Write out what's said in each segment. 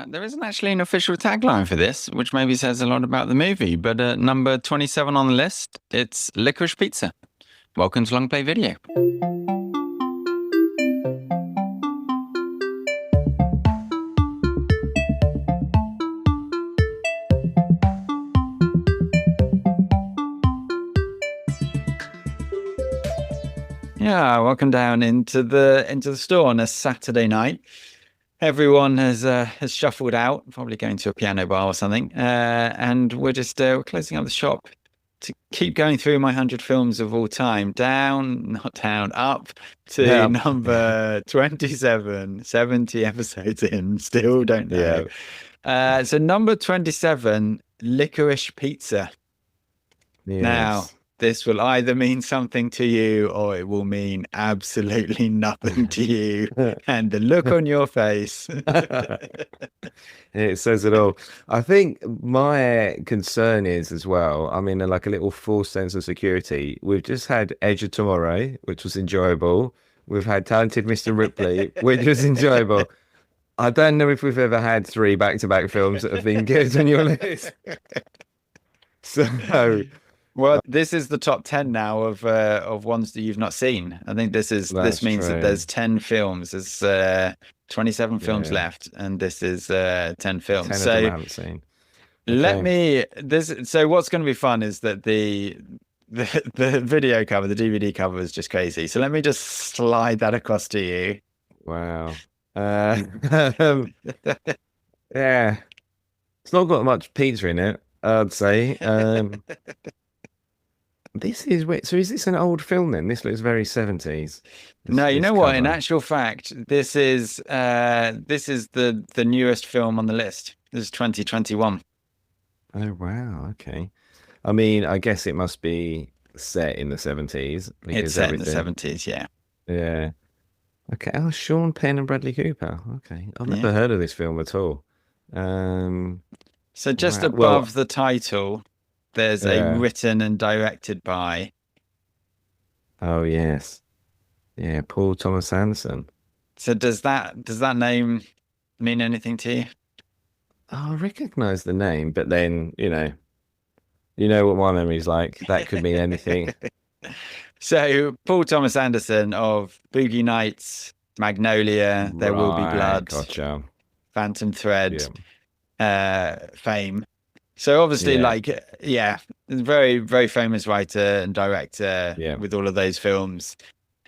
There isn't actually an official tagline for this, which maybe says a lot about the movie. But number 27 on the list, it's Licorice Pizza. Welcome to Long Play Video. Yeah, welcome down into the store on a Saturday night. Everyone has shuffled out, probably going to a piano bar or something, and we're just we're closing up the shop to keep going through my 100 films of all time. Not down, up to number 27, 70 episodes in. Still don't know. Yeah. So number 27, Licorice Pizza. Yes. Now, this will either mean something to you or it will mean absolutely nothing to you. And the look on your face. It says it all. I think my concern is as well, I mean, like a little false sense of security. We've just had Edge of Tomorrow, which was enjoyable. We've had Talented Mr. Ripley, which was enjoyable. I don't know if we've ever had 3 back-to-back films that have been good on your list. So... Well, this is the top 10 now of ones that you've not seen. I think this means that there's 10 films. There's 27 films left, and this is 10 films. 10 of them I haven't seen. Okay. So what's going to be fun is that the video cover, the DVD cover, is just crazy. So let me just slide that across to you. Wow. Yeah, it's not got much pizza in it, I'd say. This is weird. So is this an old film then? This looks very 70s. No, you know what? In actual fact, this is the newest film on the list. This is 2021. Oh wow, okay. I mean, I guess it must be set in the 70s. It's set in the 70s, yeah. Yeah. Okay. Oh, Sean Penn and Bradley Cooper. Okay. I've never heard of this film at all. So just above the title, there's a written and directed by. Oh yes, yeah, Paul Thomas Anderson. So does that name mean anything to you? Oh, I recognise the name, but then you know what my memory's like. That could mean anything. So Paul Thomas Anderson of Boogie Nights, Magnolia, There Will Be Blood, gotcha. Phantom Thread, fame. So obviously, very, very famous writer and director with all of those films.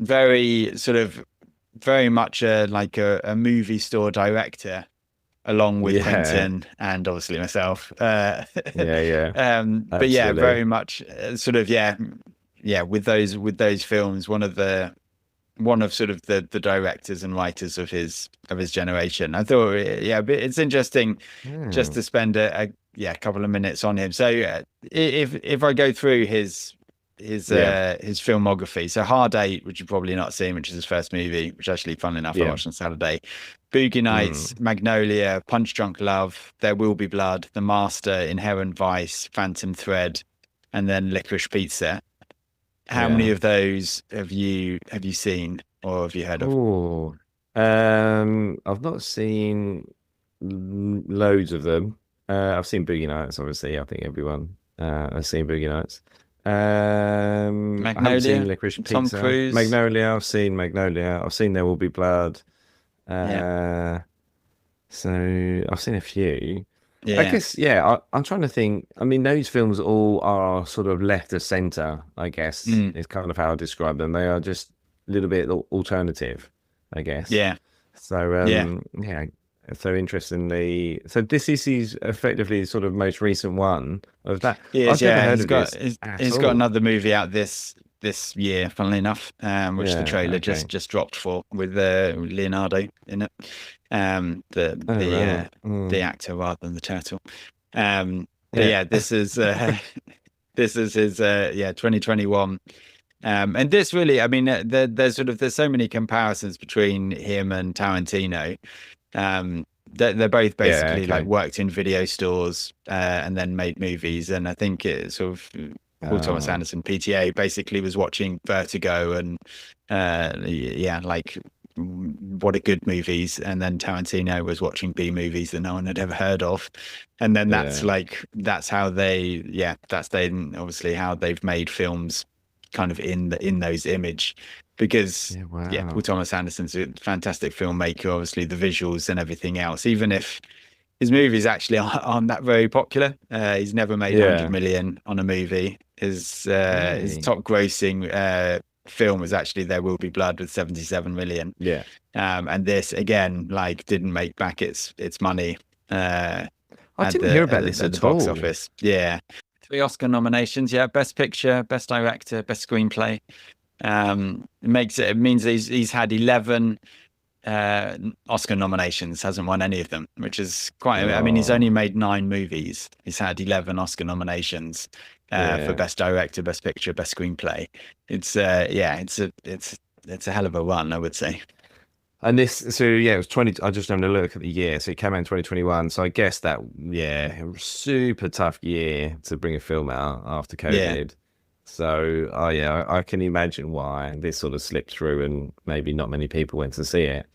Very much a movie store director, along with Quentin and obviously myself. But yeah, very much with those films, one of sort of the directors and writers of his generation. I thought, it's interesting just to spend a couple of minutes on him. So if I go through his filmography, so Hard Eight, which you've probably not seen, which is his first movie, which actually, funnily enough, I watched on Saturday. Boogie Nights, Magnolia, Punch Drunk Love, There Will Be Blood, The Master, Inherent Vice, Phantom Thread, and then Licorice Pizza. How many of those have you seen or have you heard of? Oh, I've not seen loads of them. I've seen Boogie Nights, obviously. I think everyone has seen Boogie Nights. Magnolia, I haven't seen Licorice Pizza. Tom Cruise. Magnolia, I've seen Magnolia. I've seen There Will Be Blood. So I've seen a few. Yeah. I guess, I'm trying to think. I mean, those films all are sort of left of center, I guess, is kind of how I describe them. They are just a little bit alternative, I guess. Yeah. So, so interestingly, so this is his effectively sort of most recent one of that. He's got another movie out this year, funnily enough, which the trailer just dropped for with Leonardo in it. The actor rather than the turtle. This is his 2021. And this really, I mean, there's so many comparisons between him and Tarantino. They're both basically worked in video stores and then made movies. And I think it sort of Paul Thomas Anderson, PTA, basically was watching Vertigo and what are good movies, and then Tarantino was watching B movies that no one had ever heard of, and then that's how that's obviously how they've made films kind of in those image, because Paul Thomas Anderson's a fantastic filmmaker. Obviously the visuals and everything else, even if his movies actually aren't that very popular, he's never made 100 million on a movie. His top grossing film was actually There Will Be Blood with 77 million. And this again like didn't make back its money. I didn't hear about this at the box office. 3 Oscar nominations. Best picture, best director, best screenplay. It means he's had 11 Oscar nominations, hasn't won any of them, which is quite I mean, he's only made 9 movies. He's had 11 Oscar nominations for best director, best picture, best screenplay. It's it's a hell of a run, I would say. And this, so it was 20. I just having a look at the year. So it came out in 2021. So I guess that super tough year to bring a film out after COVID. So I can imagine why this sort of slipped through and maybe not many people went to see it.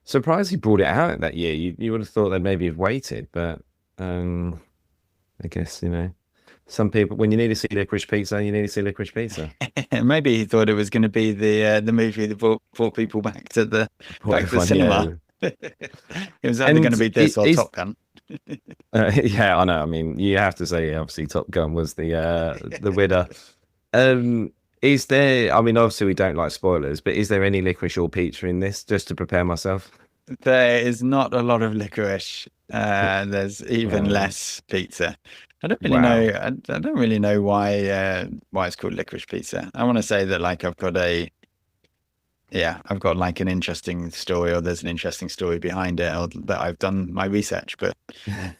Surprised he brought it out that year. You would have thought they'd maybe have waited, but I guess some people, when you need to see Licorice Pizza, you need to see Licorice Pizza. Maybe he thought it was going to be the movie that brought people back to the cinema. It was either going to be this or Top Gun. I know. I mean, you have to say, obviously, Top Gun was the winner. Is there? I mean, obviously, we don't like spoilers, but is there any licorice or pizza in this? Just to prepare myself. There is not a lot of licorice. There's even less pizza. I don't really know. I don't really know why it's called Licorice Pizza. I want to say that like I've got like an interesting story, or there's an interesting story behind it, or that I've done my research. But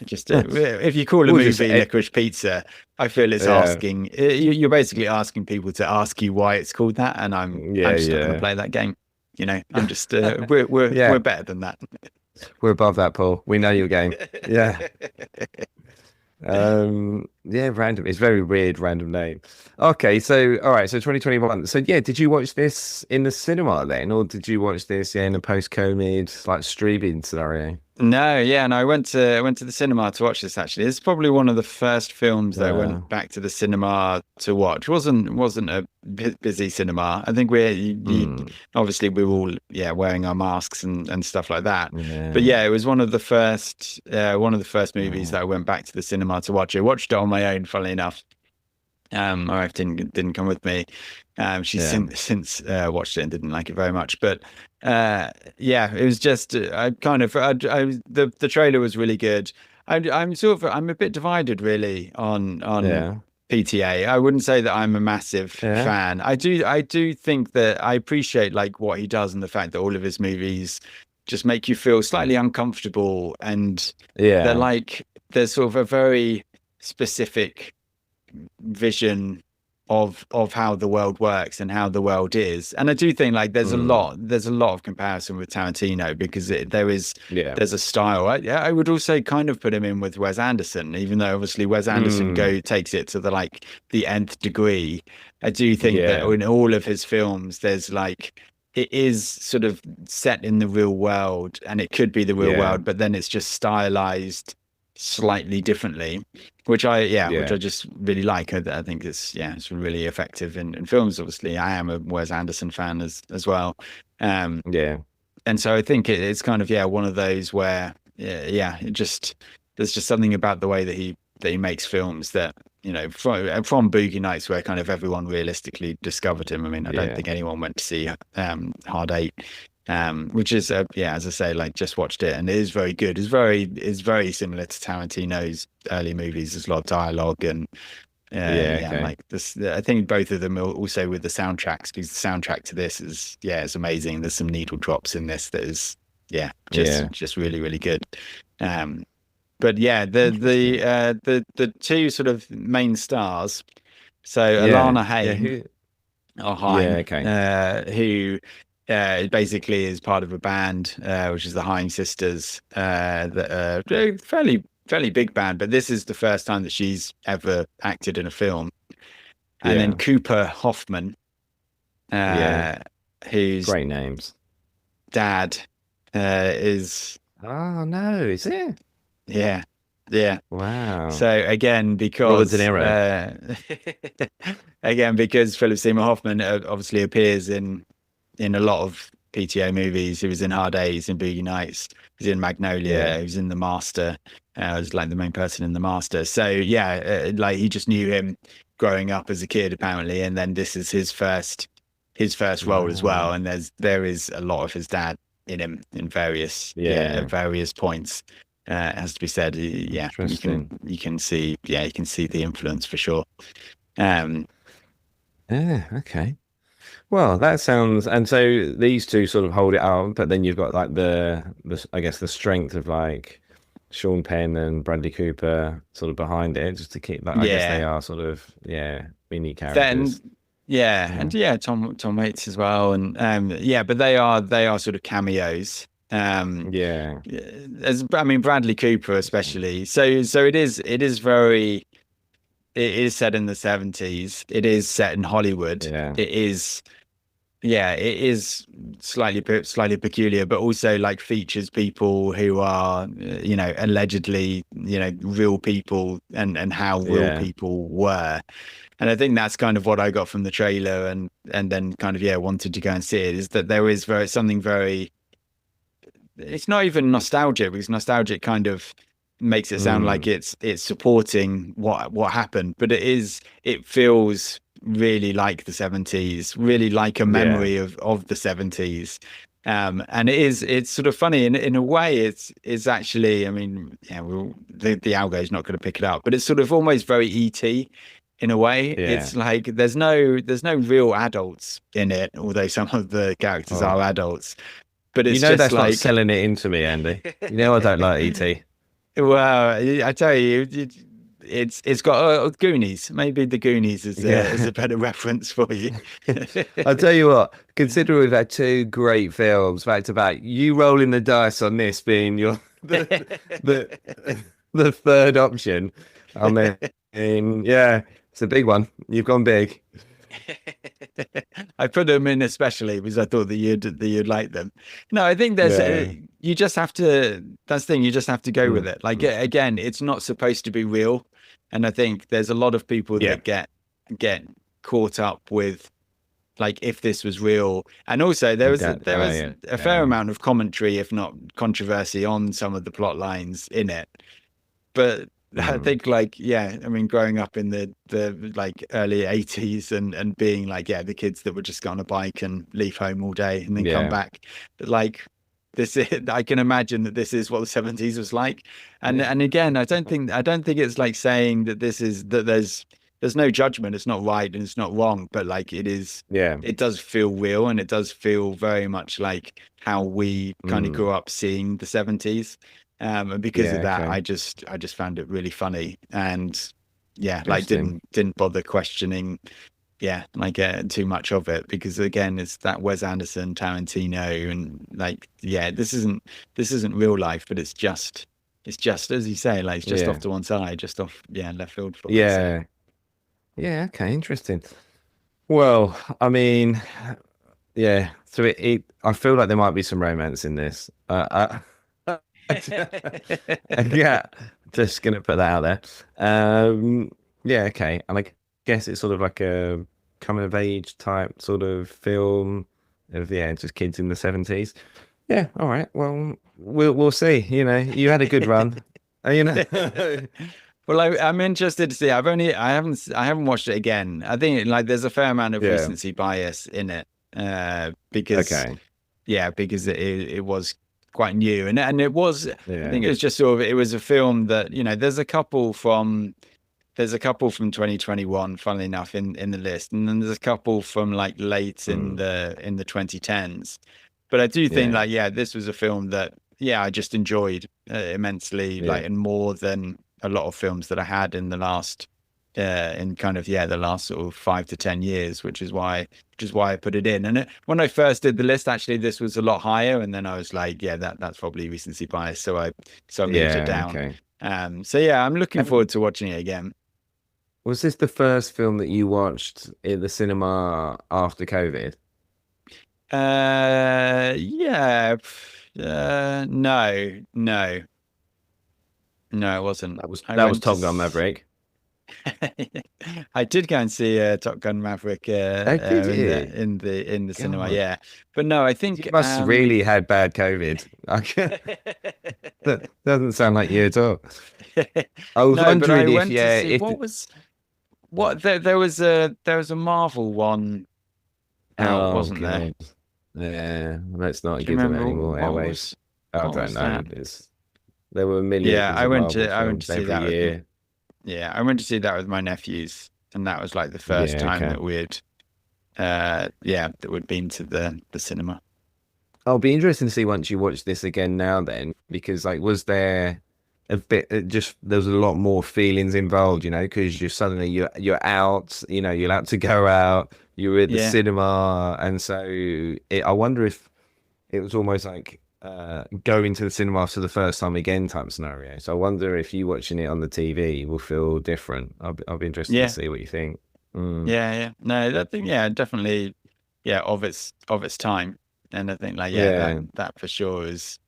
just if you call a movie Licorice Pizza, I feel it's asking. You're basically asking people to ask you why it's called that, and I'm just not going to play that game. I'm just we're better than that. We're above that, Paul. We know your game. Random. It's very weird, random name. Okay, so all right, so 2021. So did you watch this in the cinema then, or did you watch this in a post-COVID like streaming scenario? No, I went to the cinema to watch this. Actually, it's probably one of the first films that I went back to the cinema to watch. Wasn't a busy cinema. I think obviously we were all wearing our masks and stuff like that. But it was one of the first movies that I went back to the cinema to watch. I watched it on my own, funnily enough. My wife didn't come with me. She's since watched it and didn't like it very much. But it was just the trailer was really good. I'm a bit divided really on PTA. I wouldn't say that I'm a massive fan. I do think that I appreciate like what he does, and the fact that all of his movies just make you feel slightly uncomfortable, and there's sort of a very specific vision of how the world works and how the world is. And I do think like there's a lot of comparison with Tarantino, because there's a style. I would also kind of put him in with Wes Anderson, even though obviously Wes Anderson takes it to the nth degree. I do think that in all of his films there's like, it is sort of set in the real world, and it could be the real world, but then it's just stylized slightly differently, which I just really like. I think it's really effective in films. Obviously, I am a Wes Anderson fan as well. And so I think it's kind of one of those where there's just something about the way that he makes films that from Boogie Nights, where kind of everyone realistically discovered him. I mean, I don't think anyone went to see Hard Eight. Which is as I say, like just watched it, and it is very good. It's very similar to Tarantino's early movies. There's a lot of dialogue and like this. I think both of them are also with the soundtracks, because the soundtrack to this is amazing. There's some needle drops in this that is just really, really good. But the two sort of main stars, so Alana Haim who basically is part of a band, which is the Haim sisters, that are fairly big band, but this is the first time that she's ever acted in a film. And then Cooper Hoffman, who's great names. dad is. Oh no, is it? Yeah. Wow. So again, Robert De because Niro. again, because Philip Seymour Hoffman obviously appears in a lot of PTA movies. He was in Hard Days, in Boogie Nights. He was in Magnolia. He was in The Master. Was like the main person in The Master. So yeah, like he just knew him growing up as a kid apparently, and then this is his first role as well. And there is a lot of his dad in him in various at various points. It has to be said. Yeah, you can see the influence for sure. Yeah. Okay. Well, that sounds, and so these two sort of hold it out, but then you've got like the I guess the strength of like Sean Penn and Bradley Cooper sort of behind it, just to keep that. I guess they are sort of mini characters. And Tom Waits as well, and but they are sort of cameos. Bradley Cooper especially. So it is very. It is set in the 70s. It is set in Hollywood. It is slightly peculiar, but also like features people who are, allegedly, real people and how real people were. And I think that's kind of what I got from the trailer and then kind of, wanted to go and see it, is that there is something very, it's not even nostalgic, because nostalgic kind of makes it sound like it's supporting what happened, but it feels really like the 70s, really like a memory of the 70s. And it's sort of funny in a way. It's actually, I mean, the algo is not going to pick it up, but it's sort of almost very ET in a way. It's like there's no real adults in it, although some of the characters are adults. But it's just that's like not selling it into me, Andy. I don't like ET. Well, I tell you, it's got Goonies. Maybe the Goonies is a better reference for you. I'll tell you what. Consider we've had two great films back to back. You rolling the dice on this being the third option. I mean, it's a big one. You've gone big. I put them in especially because I thought that you'd like them. No, I think you just have to. That's the thing. You just have to go with it. Like again, it's not supposed to be real, and I think there's a lot of people that get caught up with like if this was real, and also there was a fair amount of commentary, if not controversy, on some of the plot lines in it, but. I think growing up in the like early 80s and being like, the kids that would just get on a bike and leave home all day and then come back. Like I can imagine that this is what the 70s was like. And again, I don't think it's like saying that there's no judgment. It's not right and it's not wrong, but like it is, it does feel real, and it does feel very much like how we kind of grew up seeing the 70s. And because of that, I just found it really funny, and like didn't bother questioning, too much of it, because again, it's that Wes Anderson, Tarantino, and like, this isn't real life, but it's just as you say, like it's just off to one side, just off left field for it. Okay, interesting. Well, I mean, so I feel like there might be some romance in this. Just gonna put that out there. Okay, and I guess it's sort of like a coming of age type sort of film of just kids in the 70s. All right, well we'll see. You had a good run. Well, I'm interested to see. I haven't watched it again. I think like there's a fair amount of recency bias in it, because it was quite new, and it was I think it was just sort of, it was a film that there's a couple from 2021, funnily enough, in the list, and then there's a couple from like late in the 2010s, but I do think this was a film that I just enjoyed immensely, like, and more than a lot of films that I had in the last the last sort of 5 to 10 years, which is why I put it in. And when I first did the list, actually this was a lot higher, and then I was like, that's probably recency bias, so I moved it down. I'm looking forward to watching it again. Was this the first film that you watched in the cinema after COVID? Yeah. No, no, no, it wasn't. I That was went to. Top Gun Maverick. I did go and see Top Gun Maverick Oh, did you? in the cinema. God, Yeah, but no, I you think must really had bad COVID. That doesn't sound like you at all. I was no, but I wondering if, went to yeah, see if there was a Marvel one out, oh wasn't there? God, yeah, let's not Do you give them remember any more airwaves. I what don't was know. that? There were Yeah, millions of Marvel I went to films see every that with year. yeah, I went to see that with my nephews, and that was like the first Yeah, time okay. that we'd that we'd been to the cinema. I'll be interested to see once you watch this again now then, because like, was there a bit just there was a lot more feelings involved, you know, because you're out, you know, you're allowed to go out, you're at the Yeah. cinema, and so I wonder if it was almost like going to the cinema for the first time again type scenario. So I wonder if you watching it on the TV will feel different. I'll be interested to Yeah. see what you think. Mm. Yeah, yeah. No, that thing, yeah, definitely, yeah, of its time. And I think like, yeah, Yeah, that for sure is,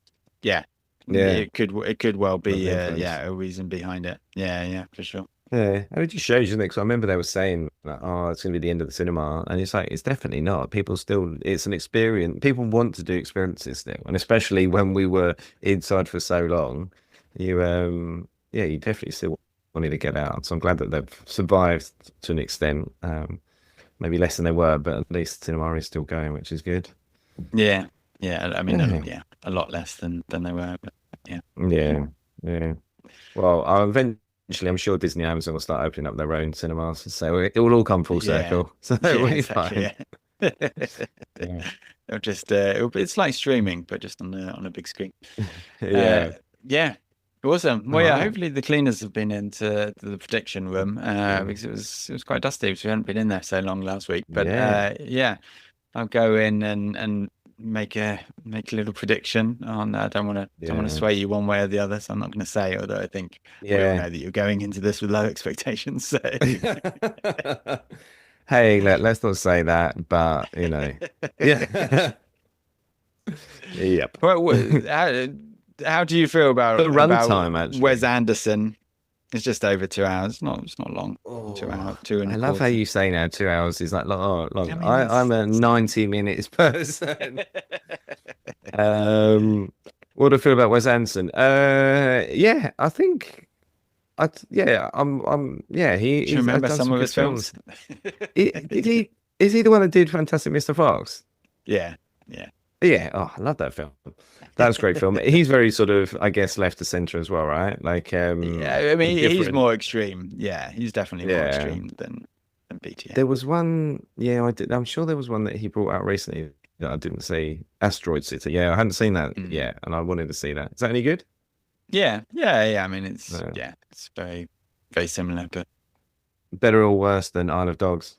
yeah, yeah, it could well of be, influence. yeah, a reason behind it. Yeah, yeah, for sure. Yeah, it just shows, doesn't it? 'Cause I remember they were saying, like, "Oh, it's going to be the end of the cinema," and it's like it's definitely not. People still, it's an experience. People want to do experiences still, and especially when we were inside for so long, yeah, you definitely still wanted to get out. So I'm glad that they've survived to an extent. Maybe less than they were, but at least cinema is still going, which is good. Yeah, yeah. I mean, Yeah, yeah, a lot less than they were, but yeah. yeah, yeah. Well, I'll eventually, I'm sure Disney and Amazon will start opening up their own cinemas, so it will all come full Yeah, circle. So yeah, we'll be exactly. fine. Yeah. Yeah. It's like streaming, but just on a big screen. Uh, Yeah. yeah, awesome. All Well, yeah, right. hopefully the cleaners have been into the prediction room Yeah. because it was quite dusty because we hadn't been in there so long last week. But Yeah. yeah, I'll go in and make a little prediction on. I don't want to Yeah. sway you one way or the other, so I'm not going to say. Although I think we all Yeah. know that you're going into this with low expectations. So Hey, let's not say that, but you know. Yeah. Yep. well, how do you feel The about runtime Wes actually. Anderson? It's just over 2 hours. It's not long. Oh, Two and I a love how quarter. you say now 2 hours is like oh, I long. mean, I'm a it's not. 90 minutes person. What do I feel about Wes Anderson? Yeah, I think yeah, yeah, Do you he's remember done some some of good his films? films. Did he? Is he the one that did Fantastic Mr. Fox? Yeah, yeah, Yeah. Oh, I love that film. That was a great film. He's very sort of, I guess, left to center as well, right? Like, yeah. I mean, he's different. more extreme. Yeah, he's definitely more Yeah. extreme than BTA. There was one. Yeah, I did. I'm sure there was one that he brought out recently that I didn't see. Asteroid City. Yeah, I hadn't seen that Mm. yet, and I wanted to see that. Is that any good? Yeah, yeah, yeah. I mean, No. it's very similar, but Better or worse than Isle of Dogs?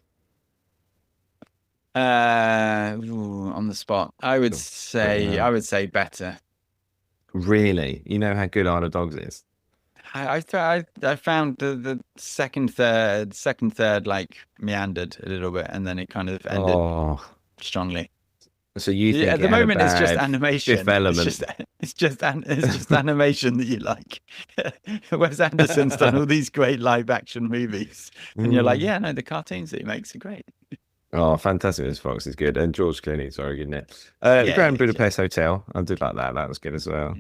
on the spot, I would say better. Really? You know how good Isle of Dogs is? I found the second third like meandered a little bit, and then it kind of ended Oh, strongly. so you Yeah, think at it the had a moment it's just bad Fifth animation. Element? It's just animation that you like. Wes Anderson's done all these great live action movies, and you're like, Mm. yeah, no, the cartoons that he makes are great. Oh, Fantastic Mr. Fox is good, and George Clooney's very good in it. The Yeah, Grand it is, yeah. Budapest Hotel, I did like that. That was good as well.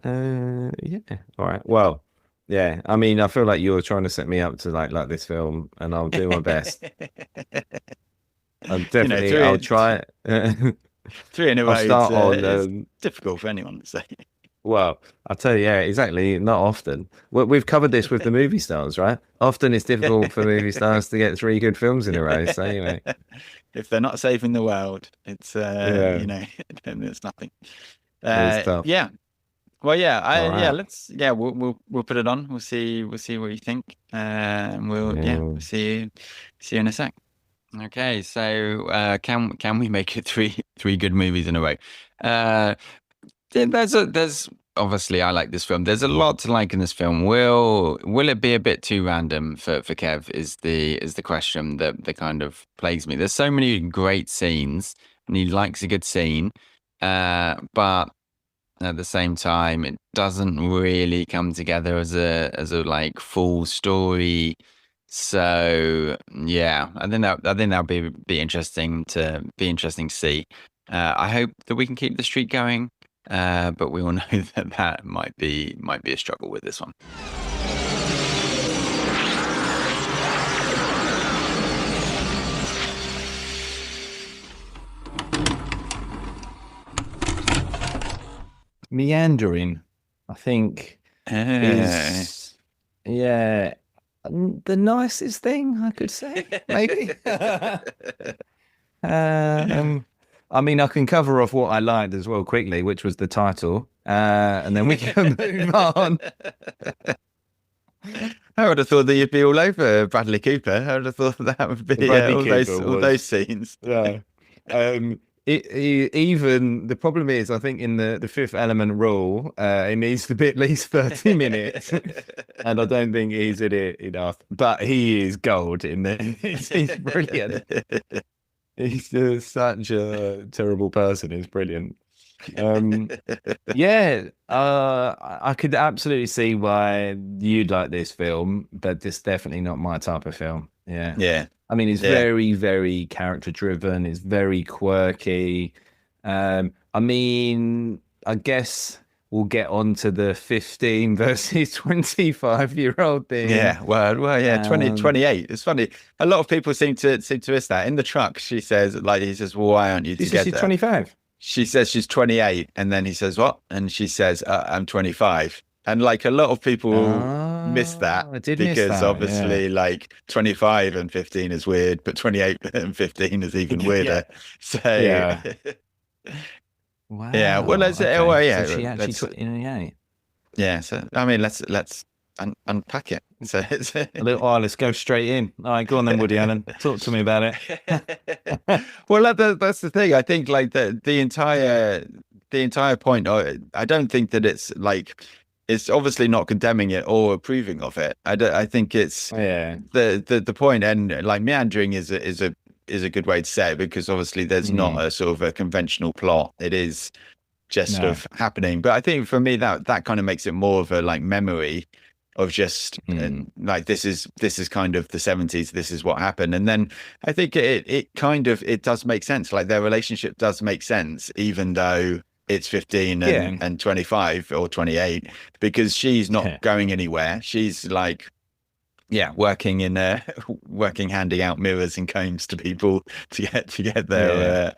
Mm. Yeah. All right. Well, yeah. I mean, I feel like you're trying to set me up to like this film, and I'll do my best. You know, I'll try it. three in a row. I'll start on. It's difficult for anyone to say. Well, I'll tell you, yeah, exactly. Not often. We've covered this with the movie stars, right? Often it's difficult for movie stars to get three good films in a row. So anyway, If they're not saving the world, it's yeah, you know, then it's nothing. it's tough. Yeah. Well, yeah, All yeah. right. We'll put it on. We'll see what you think. And Yeah. we'll see you in a sec. Okay, so can we make it three good movies in a row? There's obviously I like this film. There's a lot to like in this film. Will it be a bit too random for Kev? Is the question that kind of plagues me. There's so many great scenes, he likes a good scene, but at the same time, it doesn't really come together as a like full story. So yeah, I think that'll be interesting to see. I hope that we can keep the streak going, but we all know that might be a struggle with this one. Meandering, I think, is the nicest thing I could say, maybe. I mean, I can cover off what I liked as well quickly, which was the title, and then we can move on. I would have thought that you'd be all over Bradley Cooper. I would have thought that would be all those scenes. Yeah. Even the problem is, I think in the Fifth Element rule, it needs to be at least 30 minutes, and I don't think he's in it enough. But he is gold in there. He's brilliant. He's just such a terrible person. He's brilliant. I could absolutely see why you'd like this film, but it's definitely not my type of film. Yeah. I mean, it's very, very character driven. It's very quirky. I mean, I guess we'll get on to the 15 versus 25-year-old thing. Yeah, well, 28. It's funny. A lot of people seem to miss that. In the truck, she says, like, he says, well, why aren't you together? She's 25. She says she's 28, and then he says, what? And she says, I'm 25. And like a lot of people miss that, because obviously like 25 and 15 is weird, but 28 and 15 is even weirder. So wow. Yeah. Well, let's. Okay. Well, yeah. So she actually took Yeah. So I mean, let's unpack it. So it's let's go straight in. All right, go on then, Woody Allen. Talk to me about it. Well, that's the thing. I think like the entire point. I don't think that it's like. It's obviously not condemning it or approving of it. I think it's the point, and like meandering is a good way to say it, because obviously there's not a sort of a conventional plot. It is just sort of happening. But I think for me that kind of makes it more of a like memory of just like this is kind of the 70s. This is what happened, and then I think it does make sense. Like their relationship does make sense, even though it's 15 and 25 or 28, because she's not going anywhere. She's like, working handing out mirrors and combs to people to get their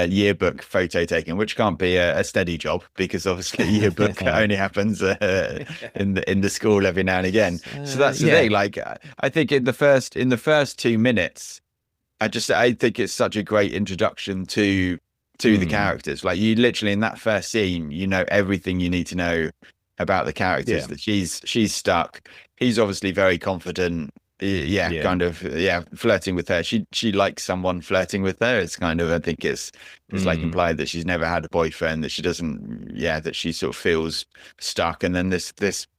yearbook photo taken, which can't be a steady job, because obviously yearbook only happens in the school every now and again. So that's the thing. Like, I think in the first 2 minutes, I think it's such a great introduction to the characters. Like, you literally in that first scene, you know everything you need to know about the characters. That she's stuck. He's obviously very confident. Kind of flirting with her. She likes someone flirting with her. It's kind of, I think it's like implied that she's never had a boyfriend, that she doesn't that she sort of feels stuck. And then this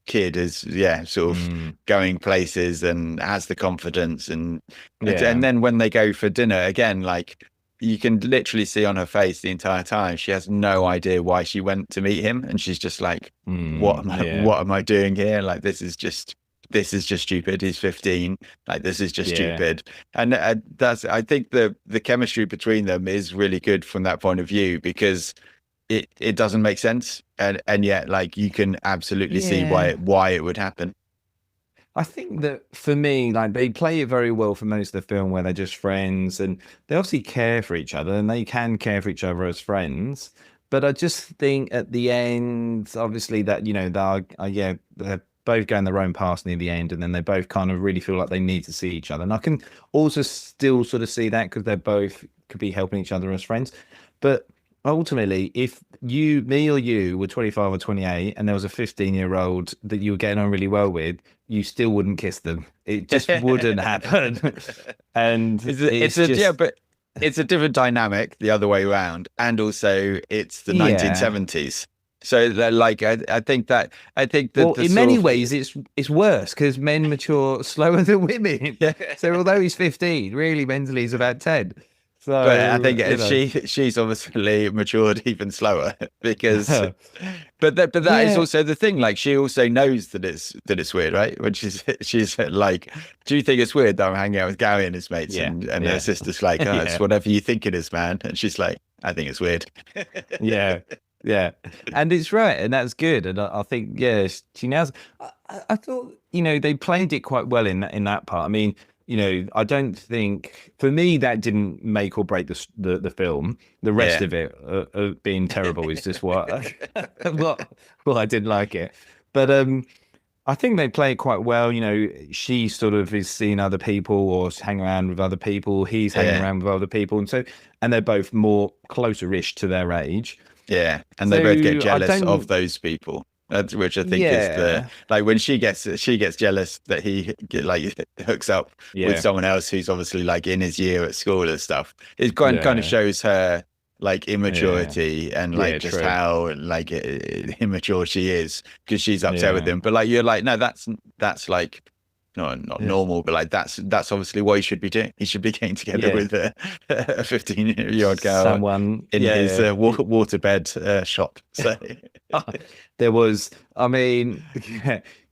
kid is sort of going places and has the confidence, and then when they go for dinner again, like, you can literally see on her face the entire time she has no idea why she went to meet him, and she's just like, what am I doing here? Like, this is just stupid. He's 15. Like, this is just stupid. And I think the chemistry between them is really good from that point of view, because it doesn't make sense, and yet, like, you can absolutely see why it would happen. I think that for me, like, they play it very well for most of the film, where they're just friends and they obviously care for each other, and they can care for each other as friends. But I just think at the end, obviously, that, you know, they're both going their own paths near the end, and then they both kind of really feel like they need to see each other. And I can also still sort of see that, because they're both could be helping each other as friends. But ultimately, if me or you were 25 or 28 and there was a 15-year-old that you were getting on really well with, you still wouldn't kiss them. It just wouldn't happen. And but it's a different dynamic the other way around, and also it's the 1970s. So like, I think that well, in many ways it's worse, because men mature slower than women. So although he's 15, really mentally he's about 10. But I think you know. she's obviously matured even slower because, but that is also the thing. Like she also knows that it's weird, right? When she's like, do you think it's weird that I'm hanging out with Gary and his mates? And her sister's like, oh, it's whatever you think it is, man. And she's like, I think it's weird. Yeah, and it's right, and that's good. And I think she now. I thought they played it quite well in that part. I mean, I don't think for me that didn't make or break the film. The rest of it being terrible is just what I didn't like it. But I think they play it quite well. She sort of is seeing other people or hang around with other people. He's hanging around with other people, and they're both more closer-ish to their age. Yeah, and they both get jealous of those people. Which I think is the like when she gets jealous that he hooks up with someone else who's obviously like in his year at school and stuff. It kind of shows her like immaturity and like just how like immature she is because she's upset with him. But like you're like, no, that's like not normal, but like that's obviously what he should be doing. He should be getting together with a 15-year-old girl, someone in his waterbed shop. So there was, I mean,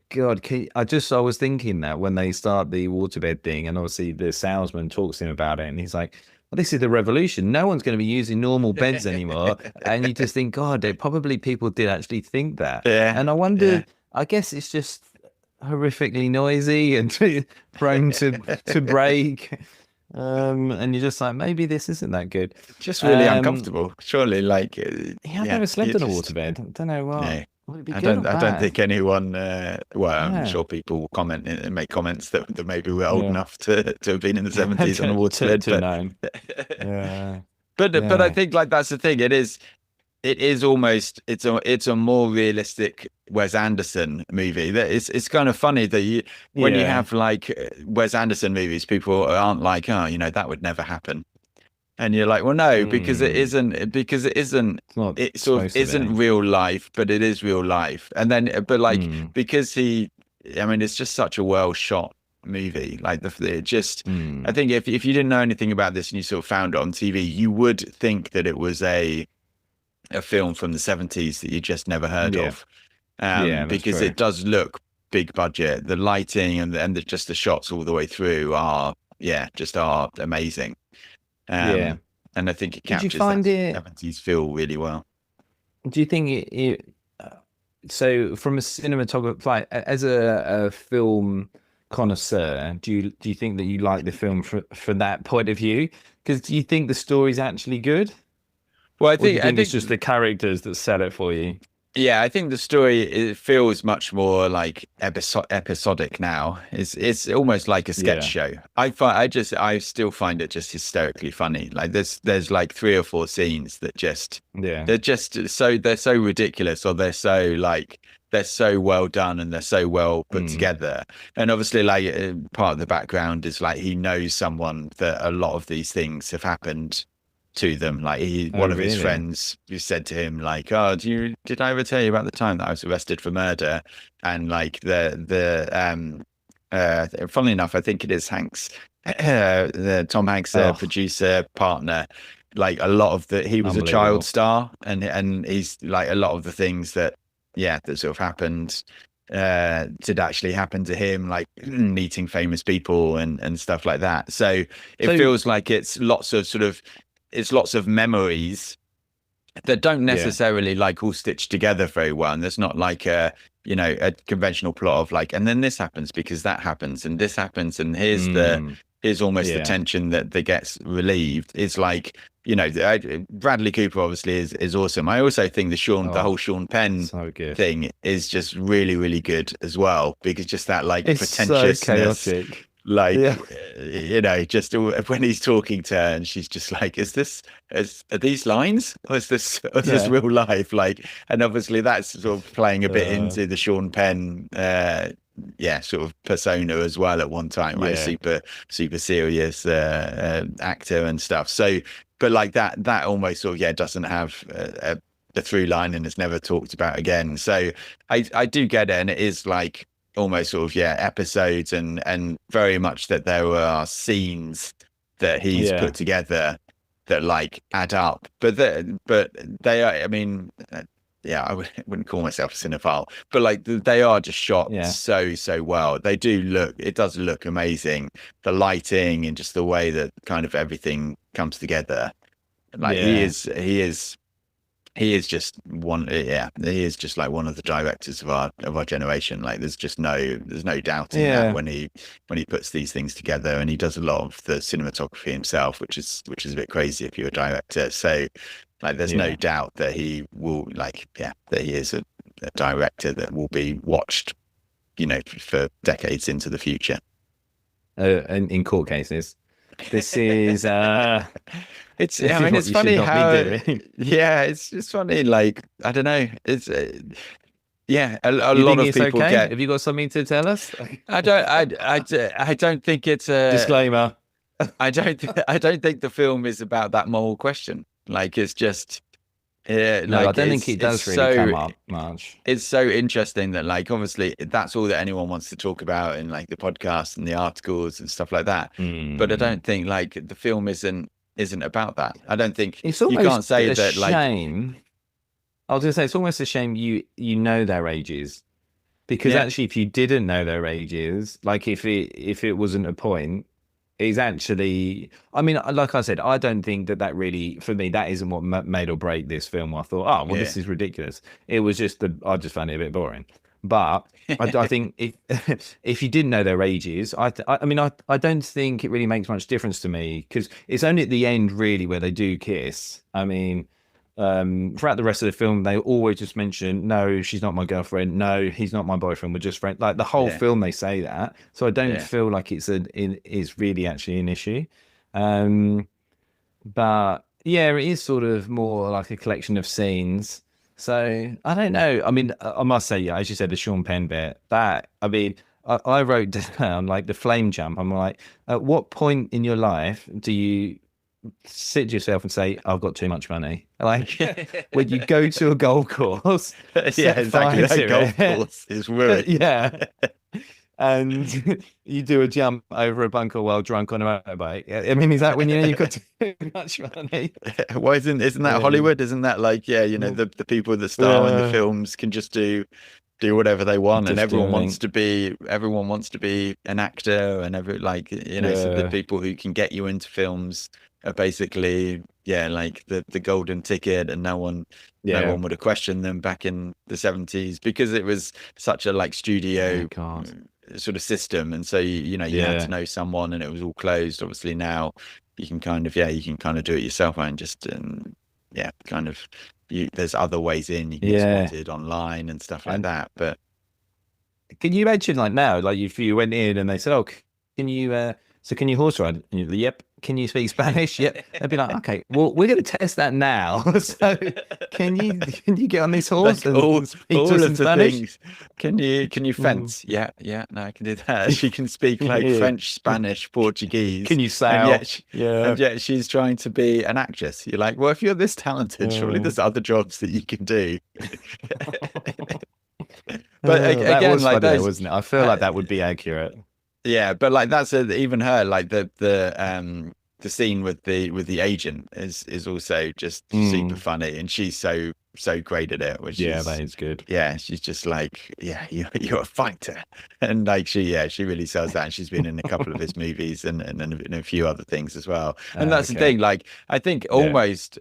God, I was thinking that when they start the waterbed thing, and obviously the salesman talks to him about it, and he's like, well, this is the revolution. No one's going to be using normal beds anymore. And you just think, God, probably people did actually think that. Yeah. And I wonder, I guess it's just horrifically noisy and prone to break. And you're just like, maybe this isn't that good. Just really uncomfortable. Surely, like, I've never slept in a waterbed. I don't know why. No. I don't think anyone. I'm sure people will comment and make comments that maybe we're old enough to have been in the 70s on a waterbed. But I think like that's the thing. It is almost it's a more realistic Wes Anderson movie. That it's kind of funny that when you have like Wes Anderson movies, people aren't like, oh, that would never happen. And you're like, well, no, because it isn't. It sort of isn't real life, but it is real life. And then, but like, because it's just such a well shot movie. Like I think if you didn't know anything about this and you sort of found it on TV, you would think that it was a film from the 70s that you just never heard of. Because it does look big budget. The lighting and just the shots all the way through are amazing. And I think it captures that 70s feel really well. Do you think so from a cinematographer, like as a film connoisseur, do you think that you like the film from that point of view? Because do you think the story's actually good? Well, I think it's just the characters that sell it for you. Yeah, I think the story feels much more like episodic now. It's almost like a sketch show. I still find it just hysterically funny. Like there's like 3 or 4 scenes that they're so ridiculous, or they're so well done and they're so well put together. And obviously, like part of the background is like he knows someone that a lot of these things have happened to them. Like one of his friends who said to him like, oh, did I ever tell you about the time that I was arrested for murder? And like funnily enough, I think it is Hanks, the Tom Hanks producer partner, like a lot of he was a child star, and he's like a lot of the things that sort of happened did actually happen to him, like meeting famous people and stuff like that. So it feels like it's lots of memories that don't necessarily like all stitched together very well. And there's not like a conventional plot of like, and then this happens because that happens and this happens. And here's almost the tension that gets relieved. It's like, Bradley Cooper obviously is awesome. I also think the whole Sean Penn thing is just really, really good as well, because just that like pretentiousness. So chaotic. Like, just when he's talking to her and she's just like, are these lines or is this real life? Like, and obviously that's sort of playing a bit into the Sean Penn, sort of persona as well at one time, like super serious actor and stuff. So, but like that almost sort of, doesn't have a through line and is never talked about again. So I do get it. And it is like, almost sort of episodes and very much that there are scenes that he's put together that like add up, but they are, I mean, yeah, I wouldn't call myself a cinephile, but like they are just shot so well. They do look, it does look amazing. The lighting and just the way that kind of everything comes together. Like he is just one, he is just like one of the directors of our generation. Like there's no doubting that when he puts these things together, and he does a lot of the cinematography himself, which is a bit crazy if you're a director. So like there's no doubt that he will that he is a director that will be watched, you know, for decades into the future. And in court cases. This is it's I mean it's funny how it's funny, like I don't know, it's a lot of people get. Have you got something to tell us? I don't think it's a disclaimer. I don't think the film is about that moral question. Like it's just I don't think it does really come up much. It's so interesting that like obviously that's all that anyone wants to talk about in like the podcast and the articles and stuff like that. But I don't think like the film isn't about that. I don't think it's almost you can't say a that shame. I was gonna say it's almost a shame you know their ages, because actually if you didn't know their ages, like if it wasn't a point, is actually, I mean, like I said, I don't think that really, for me, that isn't what made or break this film. I thought, oh, well, this is ridiculous. It was just I just found it a bit boring. But I think if you didn't know their ages, I don't think it really makes much difference to me, because it's only at the end really where they do kiss. I mean, throughout the rest of the film, they always just mention, no, she's not my girlfriend, no, he's not my boyfriend, we're just friends. Like the whole film they say that, so I don't feel like it's really actually an issue. But yeah, it is sort of more like a collection of scenes, so I don't know. I mean, I must say, as you said, the Sean Penn bit, that, I mean, I wrote down like the flame jump. I'm like, at what point in your life do you sit to yourself and say, I've got too much money? Like when you go to a golf course, exactly, that golf course is ruined. And you do a jump over a bunker while drunk on a motorbike. I mean, is that when you know you've got too much money? Why isn't that Hollywood? Isn't that like, you know, the people that star in the films can just do whatever they want, and everyone wants to be an actor, and so the people who can get you into films are basically like the golden ticket, and no one would have questioned them back in the 70s, because it was such a like studio sort of system, and so you had to know someone, and it was all closed. Obviously now you can kind of do it yourself, and just there's other ways in. You can get spotted online and stuff like that. But can you imagine, like now, like if you went in and they said, "Oh, can you horse ride?" And you're like, "Yep." Can you speak Spanish? Yep. They'd be like, "Okay, well, we're going to test that now. So, can you get on this horse and speak all to us in of the Spanish? Things. Can you fence? Yeah, no, I can do that. She can speak like French, Spanish, Portuguese. Can you sail? And yet she's trying to be an actress. You're like, well, if you're this talented, surely there's other jobs that you can do. But again, was like funny, wasn't it? I feel like that would be accurate. Yeah, but like that's even her, like the scene with the agent is also just super funny, and she's so great at it. Which that is good. Yeah, she's just like, you're a fighter, and like she really sells that. And she's been in a couple of his movies and in a few other things as well. And that's the thing. Like I think almost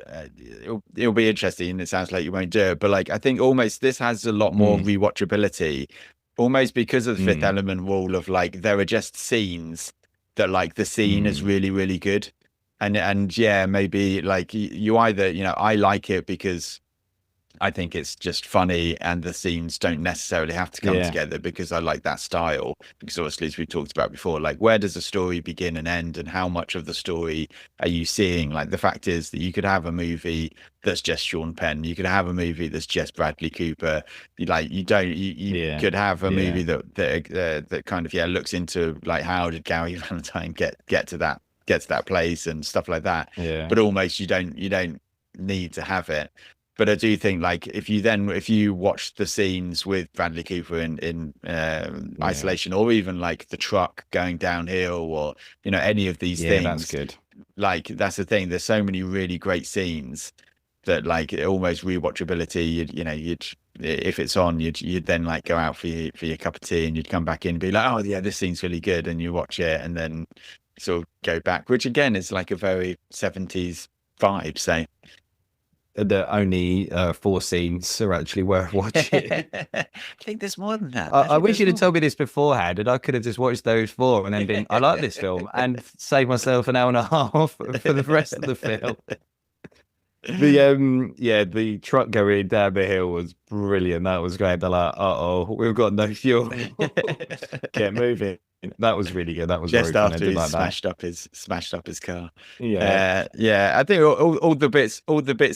it'll be interesting. And it sounds like you won't do it, but like I think almost this has a lot more rewatchability. Almost because of the Fifth Element rule of like, there are just scenes that like the scene is really, really good. And maybe like you either, I like it because I think it's just funny, and the scenes don't necessarily have to come together because I like that style. Because obviously, as we talked about before, like where does a story begin and end, and how much of the story are you seeing? Like the fact is that you could have a movie that's just Sean Penn, you could have a movie that's just Bradley Cooper. You could have a movie that kind of looks into like, how did Gary Valentine get to that place and stuff like that. But almost you don't need to have it. But I do think like if you watch the scenes with Bradley Cooper in Isolation, or even like the truck going downhill, or any of these things, that's good. like that's the thing. There's so many really great scenes that like almost rewatchability. You'd if it's on, you'd then like go out for your cup of tea, and you'd come back in and be like, oh yeah, this scene's really good, and you watch it, and then sort of go back, which again is like a very 70s vibe. So the only 4 scenes are actually worth watching. I think there's more than that. I wish you'd have told me this beforehand, and I could have just watched those 4 and then been, I like this film, and save myself an hour and a half for the rest of the film. The truck going down the hill was brilliant. That was great. They're like, we've got no fuel. Get moving. That was really good. That was just very after he like smashed up his car. Yeah, I think all the bits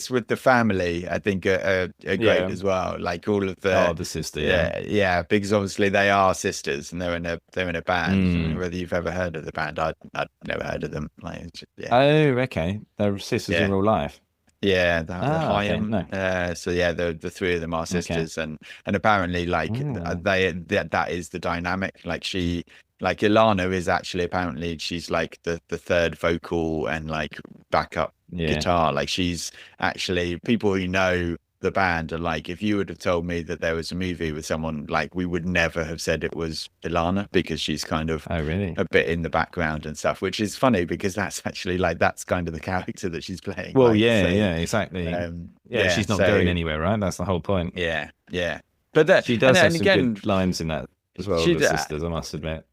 with the family, I think are great as well. Like all of the sister, because obviously they are sisters, and they're in a band. Whether you've ever heard of the band, I'd never heard of them. Like, Oh, okay, they're sisters in real life. Yeah, the Hyam. Okay, no. So yeah, the 3 of them are sisters, and apparently like that is the dynamic. Like Ilana is actually, apparently she's like the 3rd vocal and like backup guitar. Like she's actually, people who know the band are like, if you would have told me that there was a movie with someone, like we would never have said it was Ilana, because she's kind of a bit in the background and stuff, which is funny because that's actually like, that's kind of the character that she's playing. Well, exactly. She's not going anywhere, right? That's the whole point. Yeah. But that she does have some good lines in that as well. The sisters, I must admit.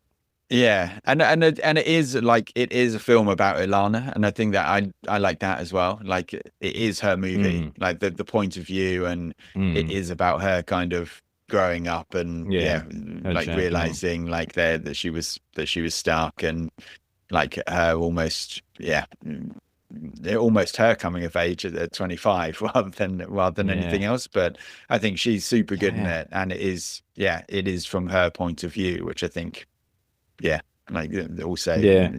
Yeah, and it is a film about Ilana, and I think that I like that as well. Like it is her movie, like the point of view, and it is about her kind of growing up and like realizing like that she was stuck, and like her almost her coming of age at 25 rather than anything else. But I think she's super good in it, and it is from her point of view, which I think. It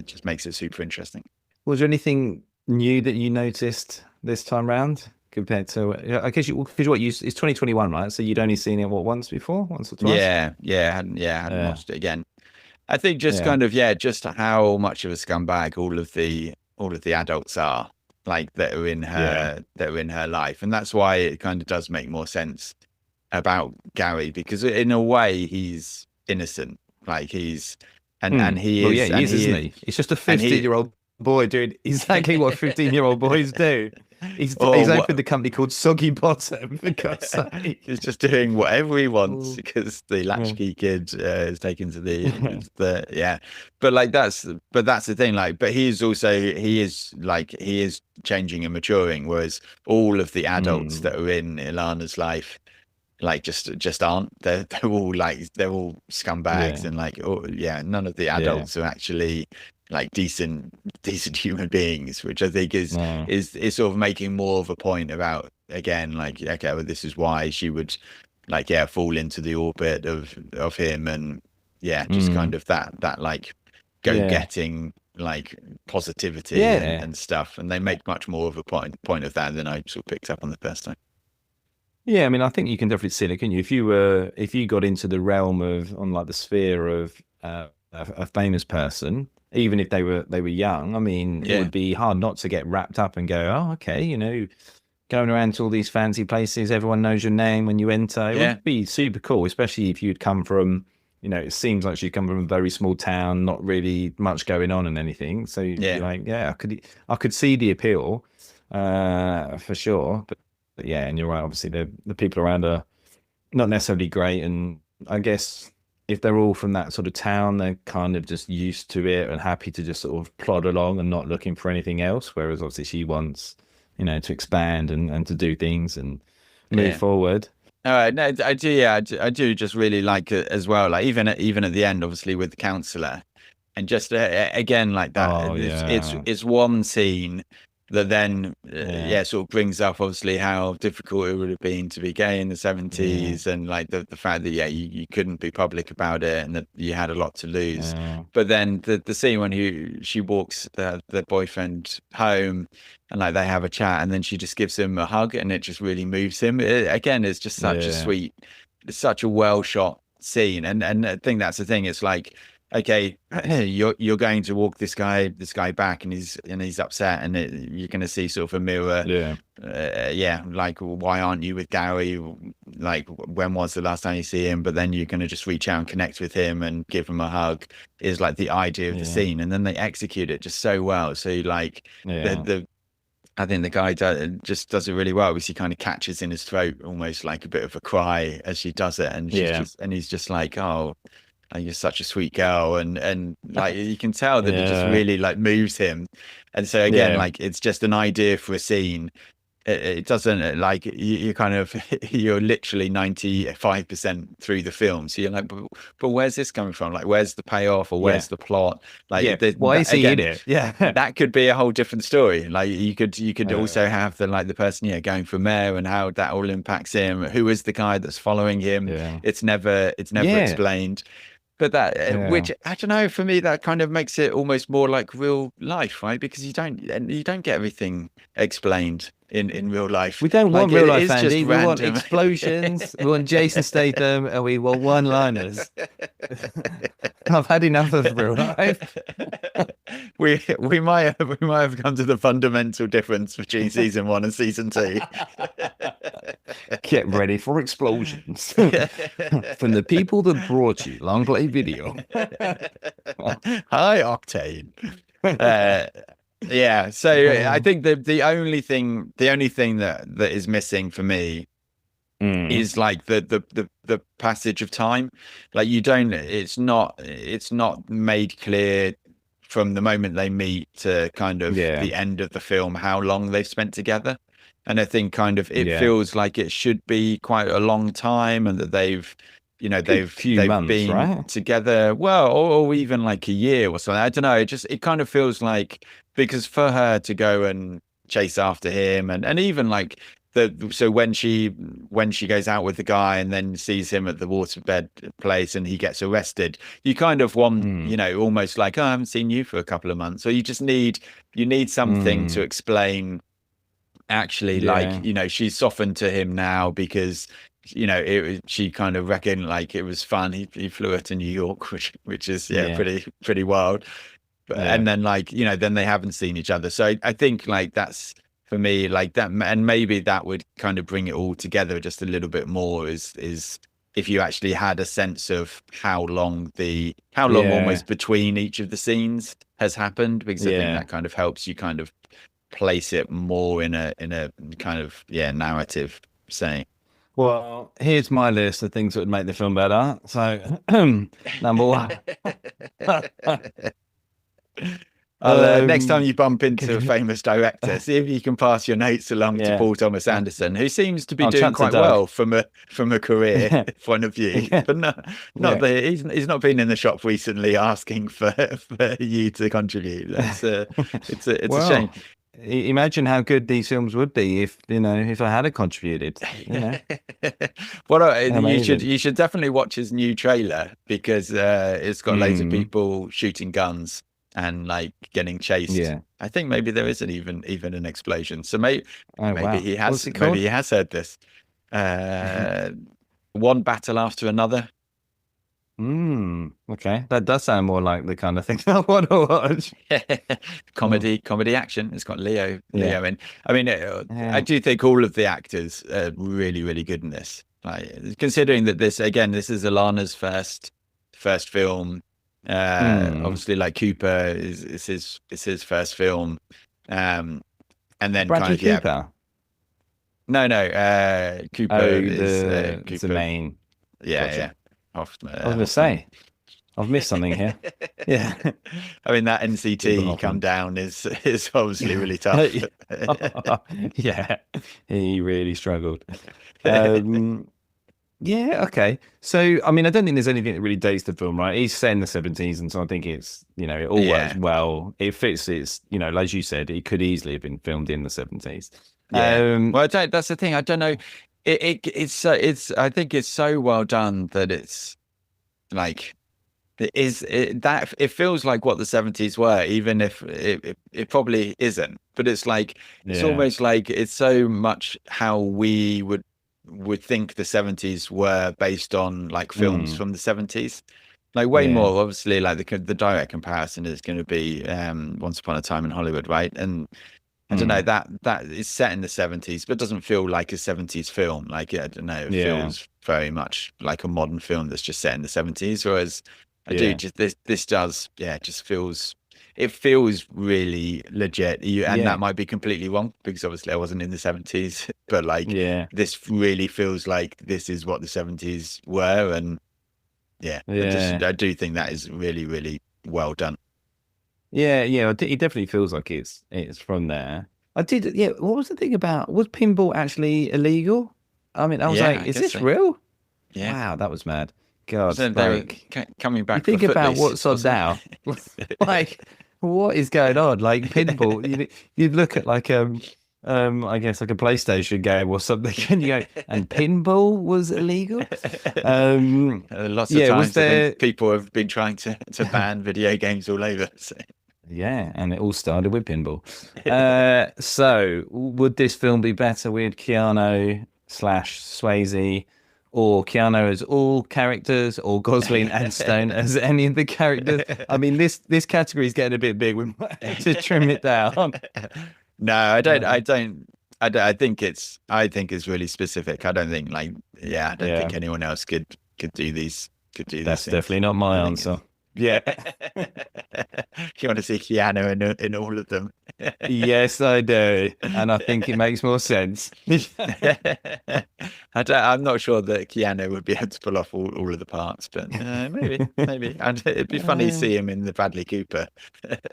just makes it super interesting. Was there anything new that you noticed this time round compared to? I guess it's 2021, right? So you'd only seen it once or twice? I hadn't watched it again. I think just kind of just how much of a scumbag all of the adults are, like that are in her life, and that's why it kind of does make more sense about Gary, because in a way he's innocent, like he's. And he is, isn't he? He's just a 15-year-old boy doing exactly what 15-year-old boys do. He's opened a company called Soggy Bottom, for God's sake. He's just doing whatever he wants because the latchkey kid is taken to the But like that's the thing. Like, but he is changing and maturing, whereas all of the adults that are in Ilana's life, like just aren't. They're all scumbags and like none of the adults are actually like decent human beings, which I think is sort of making more of a point about, again, like, okay, well, this is why she would like fall into the orbit of him, and just kind of that like go-getting like positivity and stuff, and they make much more of a point of that than I sort of picked up on the first time. Yeah, I mean, I think you can definitely see it, can you? If you got into the realm of, on like the sphere of a famous person, even if they were young, I mean, it would be hard not to get wrapped up and go, oh, okay, going around to all these fancy places, everyone knows your name when you enter. It would be super cool, especially if you'd come from, it seems like she'd come from a very small town, not really much going on and anything. So you'd be like, I could see the appeal for sure. But yeah, and you're right. Obviously, the people around are not necessarily great, and I guess if they're all from that sort of town, they're kind of just used to it and happy to just sort of plod along and not looking for anything else. Whereas obviously she wants, to expand and to do things and move forward. No, I do. Yeah, I do just really like it as well. Like even at the end, obviously with the counselor, and just again like that. It's one scene that then sort of brings up obviously how difficult it would have been to be gay in the 70s, and like the fact that you couldn't be public about it, and that you had a lot to lose. But then the scene when she walks the boyfriend home, and like they have a chat, and then she just gives him a hug, and it just really moves him. Again, it's just such a sweet, it's such a well shot scene, and I think that's the thing. It's like, okay, you're going to walk this guy back, and he's upset, and you're going to see sort of a mirror. Like, why aren't you with Gary? Like, when was the last time you see him? But then you're going to just reach out and connect with him and give him a hug, is like the idea of the scene, and then they execute it just so well. So like I think the guy just does it really well, because he kind of catches in his throat almost like a bit of a cry as she does it, and he's just like, oh, you're such a sweet girl, and like you can tell that it just really like moves him. And so again, like, it's just an idea for a scene. It doesn't, like, you kind of, you're literally 95% through the film, so you're like, but where's this coming from? Like, where's the payoff, or where's the plot? Like, why is he in it? That could be a whole different story. Like, you could also have the person going for mayor, and how that all impacts him. Who is the guy that's following him? It's never explained. But that, which, I don't know, for me, that kind of makes it almost more like real life, right? Because you don't get everything explained in real life. We don't want real life, Andy. We want explosions. We want Jason Statham, and we want one-liners. I've had enough of real life. we might have come to the fundamental difference between season 1 and season 2. Get ready for explosions from the people that brought you Long Play Video. High octane. So I think the only thing that is missing for me is like the passage of time. Like, it's not made clear from the moment they meet to kind of the end of the film how long they've spent together. And I think kind of it feels like it should be quite a long time, and that they've months, been right? together, well, or even like a year or something. I don't know. It kind of feels like, because for her to go and chase after him, and even like so when she goes out with the guy and then sees him at the waterbed place and he gets arrested, you kind of want, almost like, oh, I haven't seen you for a couple of months. So you just need something to explain, actually, like, she's softened to him now because, she kind of reckoned like it was fun. He flew her to New York, which is pretty wild. And then then they haven't seen each other. So I think like that's, for me, like that, and maybe that would kind of bring it all together just a little bit more, is if you actually had a sense of how long almost between each of the scenes has happened, because I think that kind of helps you kind of place it more in a kind of narrative saying. Well, here's my list of things that would make the film better. So, number 1. Next time you bump into a famous director, see if you can pass your notes along to Paul Thomas Anderson, who seems to be doing quite well from a career point of view. But he's not been in the shop recently asking for you to contribute. It's a shame. Imagine how good these films would be if I had contributed. You should definitely watch his new trailer, because it's got loads of people shooting guns and like getting chased. I think maybe there isn't even an explosion. So maybe he has heard this. One battle after another. Okay, that does sound more like the kind of thing I want to watch. Comedy action. It's got Leo in. I mean, I do think all of the actors are really, really good in this. Like, considering that this is Alana's first film. Obviously, like, Cooper is his first film, and then Bradley Cooper. No, Cooper is Cooper. The main. Yeah. I was going to say, I've missed something here. I mean, that NCT come down is obviously really tough. He really struggled. Okay. So, I mean, I don't think there's anything that really dates the film, right? He's set in the 70s, and so I think it's, it all works well. It fits. It's, as you said, it could easily have been filmed in the 70s. Well, that's the thing. I don't know. It's I think it's so well done that it's like it feels like what the 70s were, even if it probably isn't. But it's like it's almost like it's so much how we would think the 70s were based on like films from the 70s. Like way more, obviously, like the direct comparison is going to be Once Upon a Time in Hollywood, right? And I don't know, that is set in the 70s, but doesn't feel like a 70s film. Like, I don't know, it feels very much like a modern film that's just set in the 70s. Whereas I do just this does, just feels, it feels really legit. And that might be completely wrong because obviously I wasn't in the 70s, but like this really feels like this is what the 70s were. And I do think that is really, really well done. It definitely feels like it's from there. I did, what was the thing about, was pinball actually illegal? I mean, I was like, is this real? Yeah. Wow, that was mad. God, like, coming back. You think about what's on now. Like, what is going on? Like pinball, you look at like I guess like a PlayStation game or something, and you go, and pinball was illegal. Lots of times, I think people have been trying to ban video games all over. So. Yeah, and it all started with pinball. So, would this film be better with Keanu / Swayze, or Keanu as all characters, or Gosling and Stone as any of the characters? I mean, this category is getting a bit big. We might have to trim it down. No, I don't. I think it's really specific. I don't think think anyone else could do these. That's definitely not my answer. Yeah. You want to see Keanu in all of them? Yes, I do, and I think it makes more sense. I'm not sure that Keanu would be able to pull off all of the parts, but maybe. And it'd be funny to see him in the Bradley Cooper.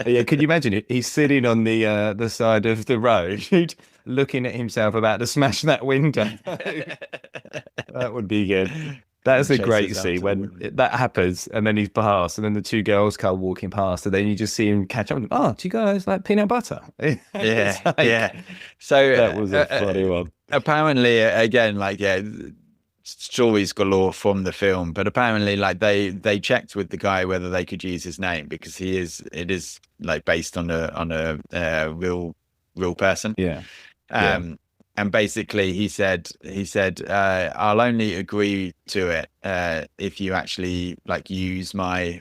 Yeah, could you imagine it? He's sitting on the side of the road, looking at himself about to smash that window. That would be good. That's a great scene when that happens, and then he's past, and then the two girls come walking past, and then you just see him catch up. Oh, do you guys like peanut butter? Yeah. So that was a funny one. Apparently, again, stories galore from the film, but apparently, like they checked with the guy whether they could use his name because it is like based on a real person. Yeah. And basically, he said, I'll only agree to it if you actually like use my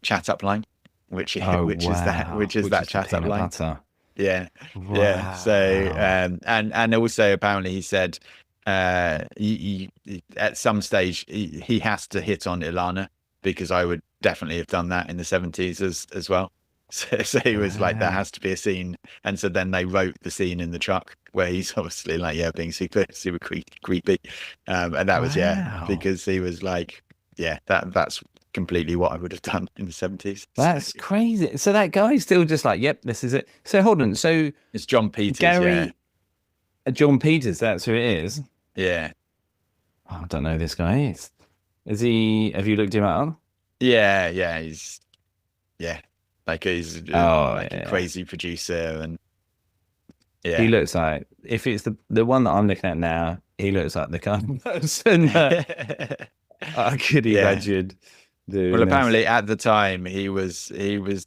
chat up line, which is that chat up line. Butter. Yeah, wow. Yeah. So and also apparently he said he at some stage he has to hit on Ilana because I would definitely have done that in the 70s as well. So he was like, there has to be a scene, and so then they wrote the scene in the truck where he's obviously like being super creepy, and that was because he was like that's completely what I would have done in the 70s. That's crazy. So that guy's still just like, yep, this is it. So hold on, so it's John Peters. John Peters, that's who it is. Yeah. Oh, I don't know who this guy is. Is he? Have you looked him up? Yeah, he's like he's a crazy producer, and he looks like, if it's the one that I'm looking at now, he looks like the kind of person I could imagine doing. Well, apparently at the time he was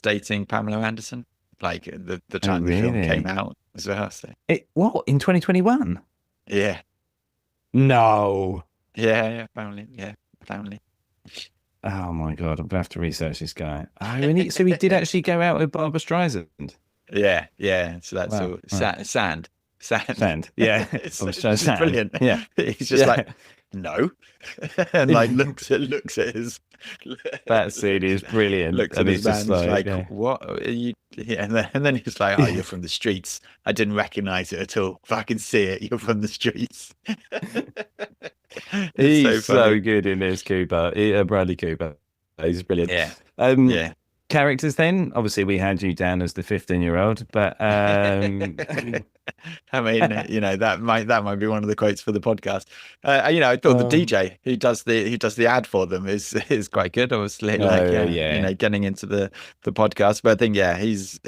dating Pamela Anderson, like the time the film came out as well. So. What, in 2021? Yeah. No. Yeah, apparently. Oh my God, I'm gonna have to research this guy. Oh, and so he did actually go out with Barbara Streisand. Yeah. So that's all sand. Yeah, it's brilliant. Yeah, he's just like, no, and like looks at his. That scene is brilliant. Looks at his man, like what are you? Yeah, and then he's like, oh, you're from the streets. I didn't recognize it at all. If I can see it, you're from the streets. He's so good in this Cooper, Bradley Cooper. He's brilliant. Yeah. Characters then, obviously we had you down as the 15-year-old, but I mean, that might be one of the quotes for the podcast. I thought the DJ who does the ad for them is quite good, obviously. Getting into the podcast, but I think he's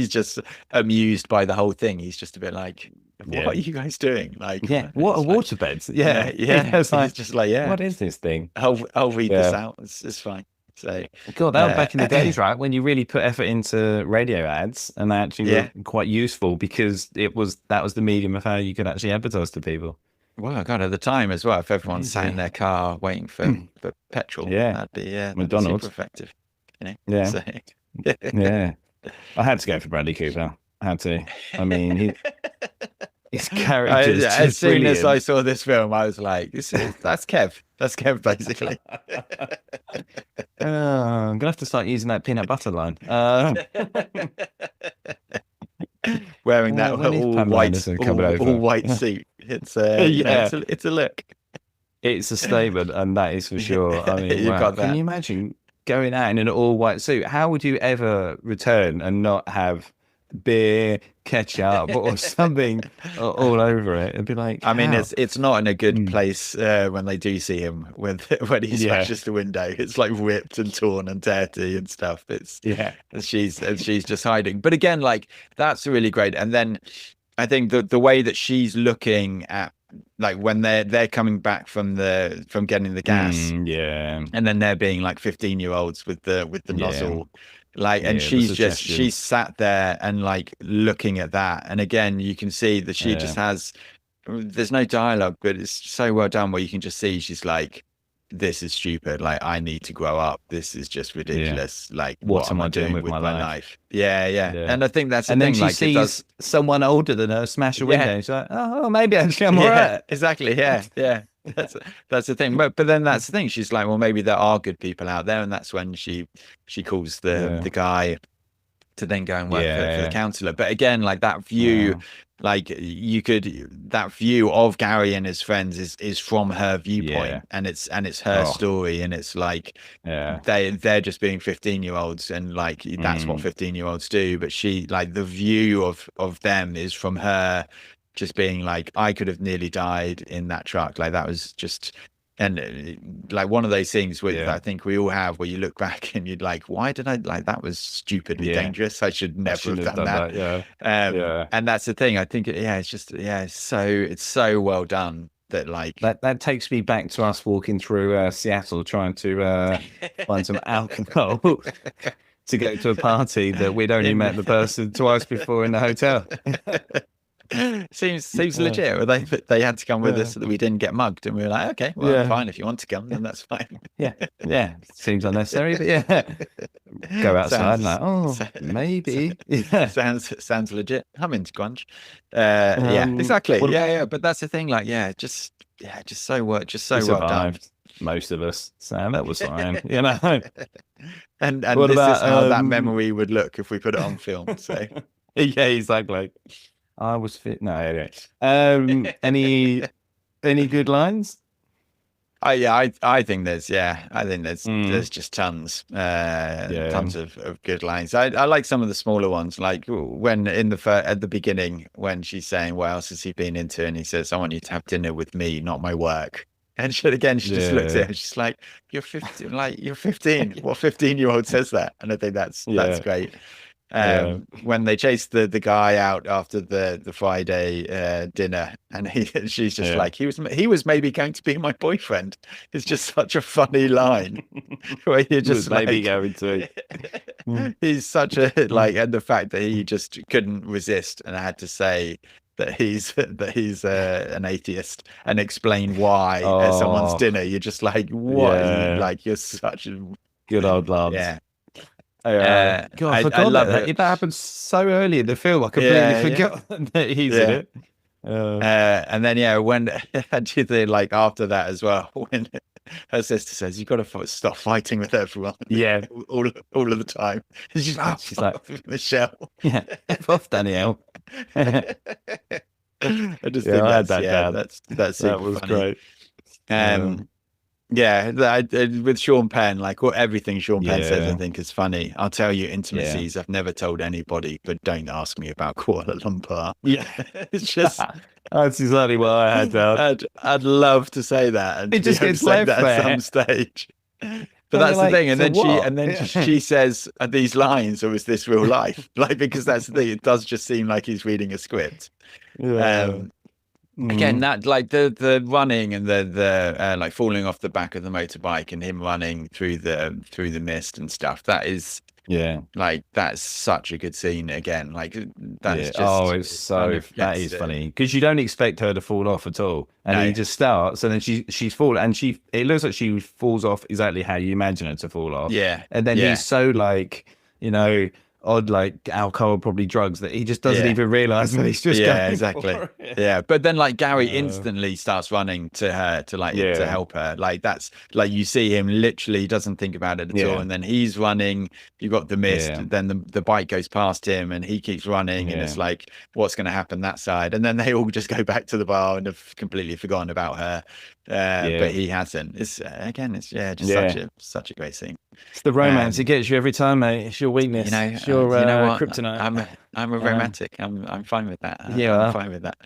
just amused by the whole thing. He's just a bit like, what are you guys doing? Like, what are waterbeds? Yeah. It's just like, what is this thing? I'll read this out. It's fine. So, God, that was back in the days, right? When you really put effort into radio ads, and they actually were quite useful because that was the medium of how you could actually advertise to people. Well, God, at the time as well, if everyone sat in their car waiting for petrol, that'd be McDonald's, super effective. Yeah. So, yeah. I had to go for Bradley Cooper. I had to. I mean, his character is just as soon brilliant. as I saw this film, I was like, that's Kev. That's Kev, basically. I'm gonna have to start using that peanut butter line. Wearing that all white suit. It's it's a look. It's a statement, and that is for sure. I mean, wow. Can you imagine going out in an all white suit? How would you ever return and not have beer, ketchup, or something all over it? It'd be like, I mean, it's not in a good place when they do see him when he smashes the window. It's like ripped and torn and dirty and stuff. It's she's just hiding. But again, like, that's really great. And then I think the way that she's looking at, like, when they're coming back from getting the gas, and then they're being like 15-year-olds with the nozzle. Like, and she's sat there and like looking at that. And again, you can see that she just has, there's no dialogue, but it's so well done where you can just see she's like, this is stupid. Like, I need to grow up. This is just ridiculous. Like, what am I doing with my life? Yeah. And I think that's the thing. And then she like, sees someone older than her smash a window. She's like, oh, maybe actually I'm all right. Exactly. Yeah. That's the thing. But then that's the thing. She's like, well, maybe there are good people out there, and that's when she calls the guy to then go and work for the counsellor. But again, like, that view, like, that view of Gary and his friends is from her viewpoint, and it's her story, and it's like they're just being 15-year-olds, and like that's what 15-year-olds do. But she, like, the view of them is from her. Just being like, I could have nearly died in that truck. Like, that was just, and like one of those things where I think we all have, where you look back and you're like, why did I, like, that was stupidly dangerous. I should never have done that. And that's the thing. I think, it's just, it's so well done that, like, that takes me back to us walking through Seattle, trying to find some alcohol to go to a party that we'd only met the person twice before in the hotel. Seems legit. Well, they had to come with us so that we didn't get mugged, and we were like, okay, well, fine, if you want to come, then that's fine. Seems unnecessary, but go outside. Maybe. Sounds legit. I'm into grunge. Exactly. But that's the thing. Like, just so well done. Most of us, Sam, that was fine. And this is how that memory would look if we put it on film. So exactly. I was fit. No, anyway. Any good lines? I think there's there's just tons of good lines. I like some of the smaller ones, like when at the beginning when she's saying, what else has he been into, and he says, I want you to have dinner with me, not my work. And she just looks at him. She's like, "You're 15. Like, you're 15. What 15-year-old says that?" And I think that's great. When they chase the guy out after the Friday dinner, and she's just like, he was maybe going to be my boyfriend. It's just such a funny line where you're just like, maybe going to. He's such a like, and the fact that he just couldn't resist and had to say that he's an atheist and explain why at someone's dinner. You're just like, what? Like, you're such a good old lad. Yeah. God, I forgot that happened so early in the film. I completely forgot that he's in it. And then when like after that as well, when her sister says, "You've got to stop fighting with everyone." all of the time. She's like, Michelle. F off, Danielle. I just think that was funny. Great. With Sean Penn, like, everything Sean Penn says, I think is funny. I'll tell you intimacies I've never told anybody, but don't ask me about Kuala Lumpur. It's just that's exactly what I had down. I'd love to say that, and it just gets left there at some stage. But that's the thing, and then she says these lines, or is this real life? Like, because that's the thing, it does just seem like he's reading a script. Again, that, like, the running and the like falling off the back of the motorbike and him running through the mist and stuff, that is Yeah, like that's such a good scene again. Like that's just it's so that is funny because you don't expect her to fall off at all, and he just starts, and then she's fallen, and it looks like she falls off exactly how you imagine her to fall off. Yeah, and then he's so like odd, like alcohol, probably drugs, that he just doesn't even realize that he's just going exactly for it. Yeah, but then like Gary instantly starts running to her to help her. Like that's like you see him literally doesn't think about it at all, and then he's running. You got the mist, then the bike goes past him, and he keeps running, and it's like what's going to happen that side, and then they all just go back to the bar and have completely forgotten about her. But he hasn't. It's again, it's just such a great scene. It's the romance. It gets you every time, mate. It's your weakness. You know, it's your what? kryptonite. I'm a romantic. I'm fine with that. I'm fine with that.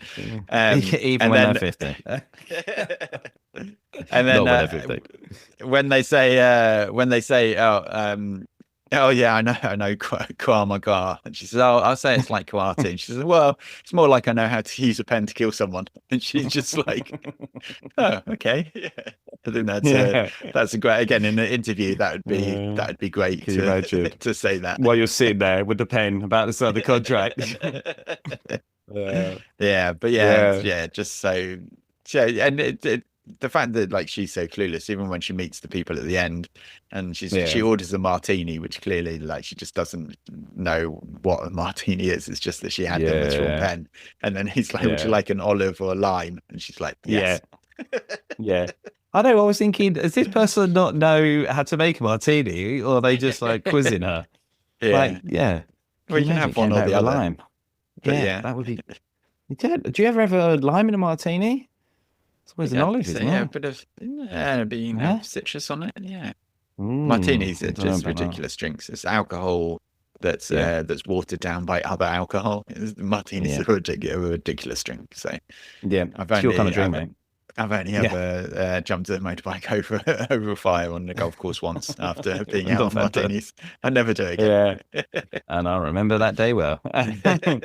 Even when they're 50. And then not when they're 50. when they say, oh yeah, I know Kwamagar, and she says, oh, I'll say it's like Kwati, and she says, well, it's more like I know how to use a pen to kill someone, and she's just like, oh, okay, I think that's a great. Again, in an interview, that would be great to say that while you're sitting there with the pen about to sign the contract. Just so and the fact that like she's so clueless, even when she meets the people at the end, and she orders a martini, which clearly like she just doesn't know what a martini is. It's just that she had them with straw pen, and then he's like, would you like an olive or a lime? And she's like, yes. I know. I was thinking, does this person not know how to make a martini, or are they just like quizzing her? Well, you can have one or the other. Lime. That would be. Do you ever have a lime in a martini? It's always an olive, isn't it? A bit of citrus on it. Yeah. Martinis are just ridiculous drinks. It's alcohol that's watered down by other alcohol. Martinis are a ridiculous drink. So it's your kind of drink, mate. I've only ever jumped a motorbike over a fire on the golf course once after being out of martinis. I never do it again. And I remember that day well. Did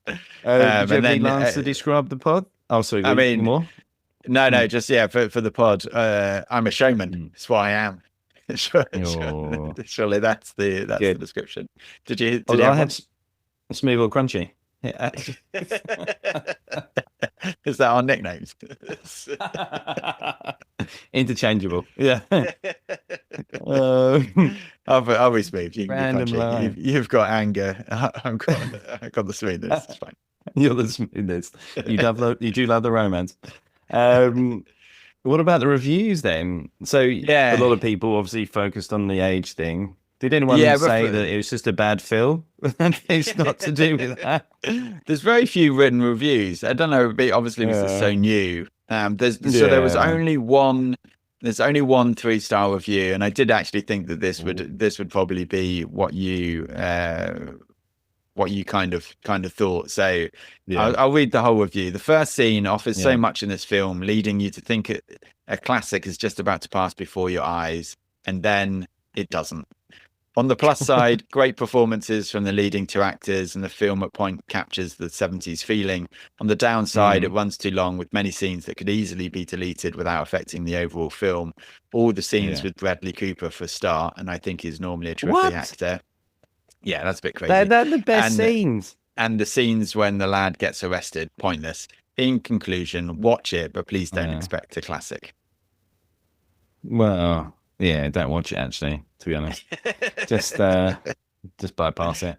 you have any lines to describe the pod? Oh, sorry. I mean, more? No, just for the pod. I'm a showman. That's what I am. Surely that's the description. Did you? I had smooth or crunchy. Is that our nicknames? Interchangeable. I'll be smooth. You can be crunchy. You've got anger. I've got the smoothness. It's fine. You're the smoothness. You do love the romance. What about the reviews then? So a lot of people obviously focused on the age thing. Did anyone say that it was just a bad film? It's not to do with that. There's very few written reviews. I don't know. Obviously, this is so new. So there was only one. There's only one 3-star review, and I did actually think that this would probably be what you kind of thought. So I'll read the whole review. The first scene offers so much in this film, leading you to think a classic is just about to pass before your eyes, and then it doesn't. On the plus side, great performances from the leading two actors, and the film at point captures the 70s feeling. On the downside, it runs too long with many scenes that could easily be deleted without affecting the overall film. All the scenes with Bradley Cooper for a start, and I think he's normally a terrific actor. Yeah, that's a bit crazy. They're the best scenes. And the scenes when the lad gets arrested, pointless. In conclusion, watch it, but please don't expect a classic. Well, yeah, don't watch it actually, to be honest. Just bypass it.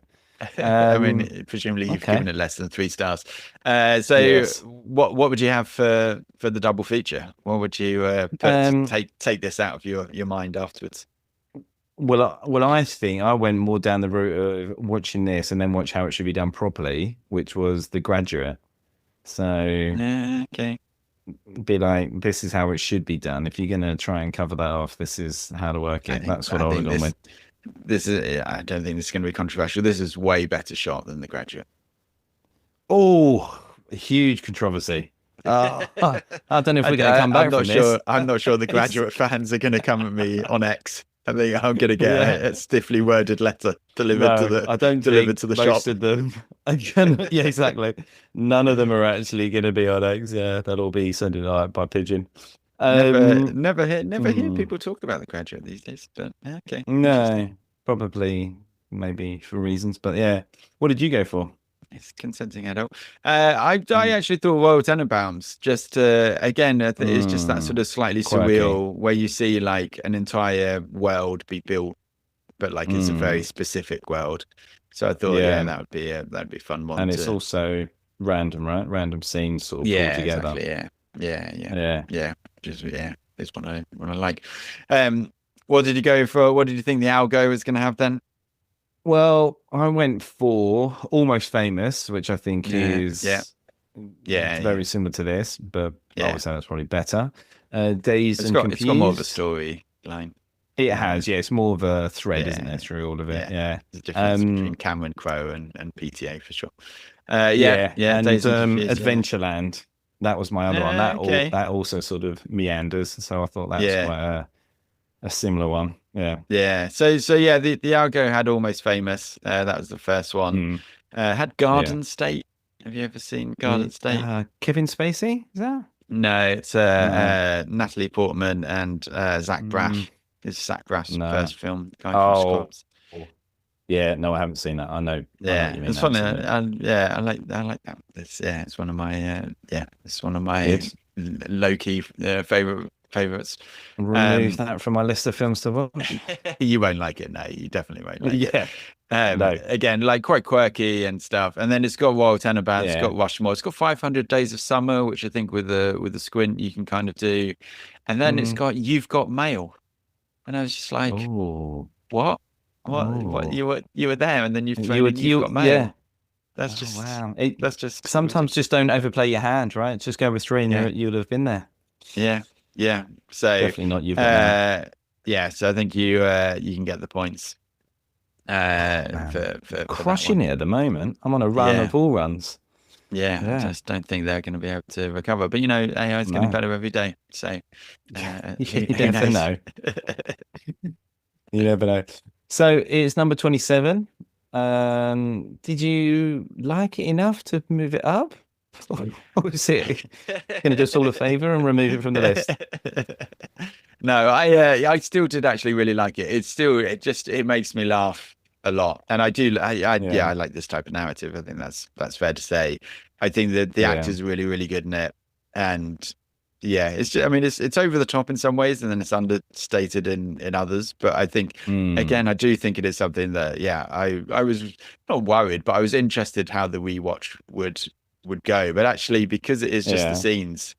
I mean, presumably you've given it less than 3 stars. What would you have for the double feature? What would you take this out of your mind afterwards? Well, I think I went more down the route of watching this and then watch how it should be done properly, which was The Graduate. So, be like, this is how it should be done. If you're going to try and cover that off, this is how to work it. That's what I would have gone with. This is. I don't think this is going to be controversial. This is way better shot than The Graduate. Oh, huge controversy. I don't know if we're going to come back from this. I'm not sure The Graduate fans are going to come at me on X. I think I'm going to get a stiffly worded letter delivered to the shop. Most of them. Exactly. None of them are actually going to be on X. Yeah, that'll be sent out by pigeon. Never hear people talk about The Graduate these days. But okay. No. probably maybe for reasons, but yeah. What did you go for? It's consenting adult. I actually thought Royal Tenenbaums. Just again, it's just that sort of slightly surreal where you see like an entire world be built, but like it's a very specific world. So I thought, that'd be a fun one. And it's also random, right? Random scenes sort of pulled together. Exactly, yeah. Just it's what I like. What did you go for? What did you think the algo was going to have then? Well, I went for Almost Famous, which I think is very similar to this, but I would say that's probably better. Dazed and Confused. It's got more of a storyline. It has, it's more of a thread, isn't it, through all of it? Yeah. There's a difference between Cameron Crowe and PTA for sure. And Adventureland. That was my other one. That also sort of meanders, so I thought that was quite a similar one. Yeah. So the algo had Almost Famous. That was the first one. Had Garden State. Have you ever seen Garden State? Kevin Spacey, is that? No, it's Natalie Portman and Zach Braff. It's Zach Braff's first film. Guy from Scrubs. Yeah, no, I haven't seen that. I know. Yeah, it's funny. I like that. It's one of my it's one of my low key favorites. Remove that from my list of films to watch. You won't like it. No, you definitely won't like it. No. Again, like quite quirky and stuff. And then it's got Royal Tenenbaums, it's got Rushmore, it's got 500 Days of Summer, which I think with a squint you can kind of do. And then it's got You've Got Mail, and I was just like, what? What? You were there, and then you've got Mail. Yeah. That's just wow. That's just sometimes just don't overplay your hand, right? Just go with 3 and you'd have been there. Yeah. So definitely not You've Got Mail. So I think you can get the points. For crushing it at the moment. I'm on a run of all runs. I just don't think they're going to be able to recover. But AI is getting better every day. So you never know. You never know. So it's number 27. Did you like it enough to move it up? Or was it going to do us all a favor and remove it from the list? No, I still did actually really like it. It makes me laugh a lot, and I do. I like this type of narrative. I think that's fair to say. I think that the actor's really, really good in it, and it's over the top in some ways, and then it's understated in others. But I think again, I do think it is something that I was not worried, but I was interested how the rewatch would go. But actually, because it is just the scenes,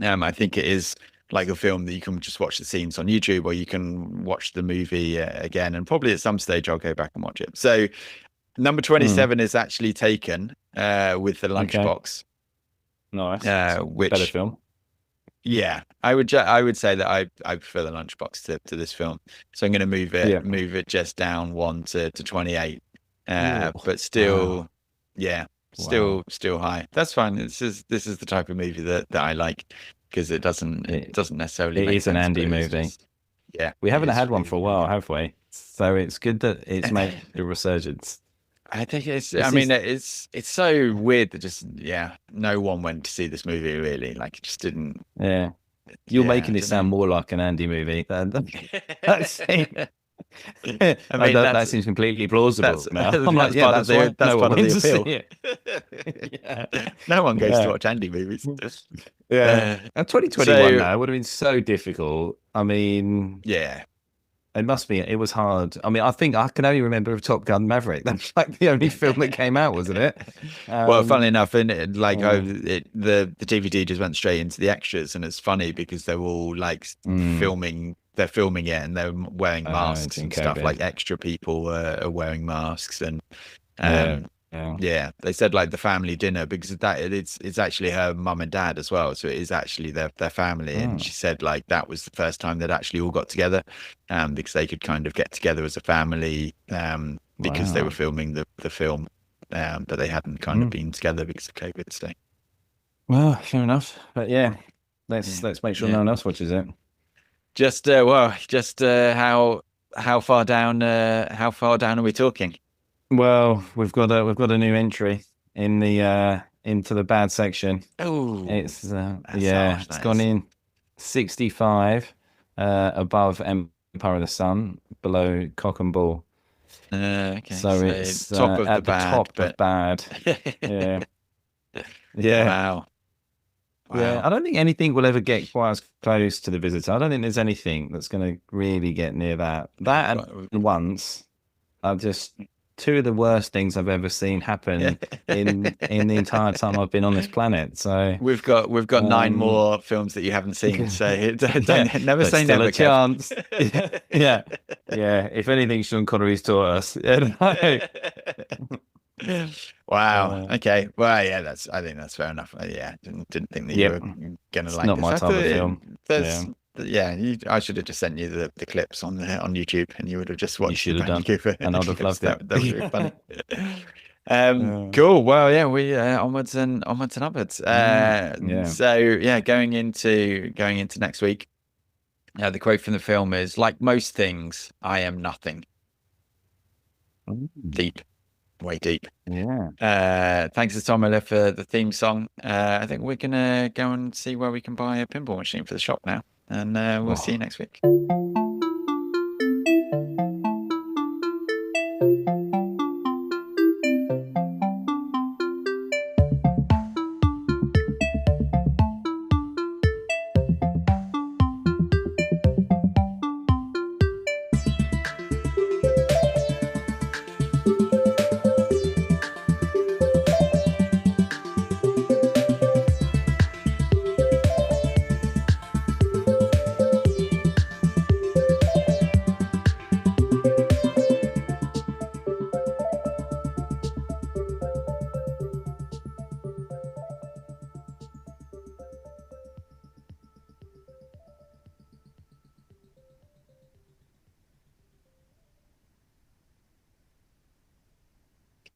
I think it is like a film that you can just watch the scenes on YouTube, or you can watch the movie again, and probably at some stage I'll go back and watch it. So number 27 is actually Taken with the Lunchbox. Nice. Which better film. Yeah, I would say that I prefer the Lunchbox to this film. So I'm going to move it just down 1 to 28. But still, still high. That's fine. This is the type of movie that I like, because it doesn't necessarily. It is an Andy movie. We haven't had one for a while, have we? So it's good that it's made a resurgence. I think it's so weird that just no one went to see this movie, really. Like, it just didn't. You're making it sound more like an Andy movie than that seems completely plausible. I'm like, that's part of the appeal. No one goes to watch Andy movies. And 2021 now would have been so difficult. I mean, it was hard. I mean, I think I can only remember of Top Gun Maverick. That's like the only film that came out, wasn't it? Well, funnily enough, the DVD just went straight into the extras, and it's funny because they're all like filming. They're filming it, and they're wearing masks and stuff. Like, extra people are wearing masks, and they said like the family dinner, because it's actually her mum and dad as well, so it is actually their family. And she said like that was the first time they'd actually all got together, because they could kind of get together as a family, because they were filming the film, but they hadn't kind of been together because of COVID. So, well, fair enough. But let's make sure no one else watches it. Just how far down are we talking? Well, we've got a new entry in the into the bad section. Oh, it's it's gone in 65 above Empire of the Sun below Cock and Ball. Okay. So it's top of at the bad, top of bad. Yeah. Yeah. Wow. Yeah, I don't think anything will ever get quite as close to The Visitor. I don't think there's anything that's going to really get near that. That and Once are just two of the worst things I've ever seen happen in the entire time I've been on this planet. So we've got 9 more films that you haven't seen. So never say still never. A chance. Yeah. If anything, Sean Connery's taught us. Wow. Okay. Well, yeah. I think that's fair enough. Yeah. Didn't think that you were gonna like. Not my type of film. I should have just sent you the clips on YouTube, and you would have just watched. You should have done, Cooper, and I'd have loved it. That would be funny. Cool. Well, yeah, we onwards and upwards. So yeah, going into next week. The quote from the film is, "Like most things, I am nothing." Deep. Way deep. Yeah. Thanks to Tom Miller for the theme song. I think we're gonna go and see where we can buy a pinball machine for the shop now, and we'll see you next week.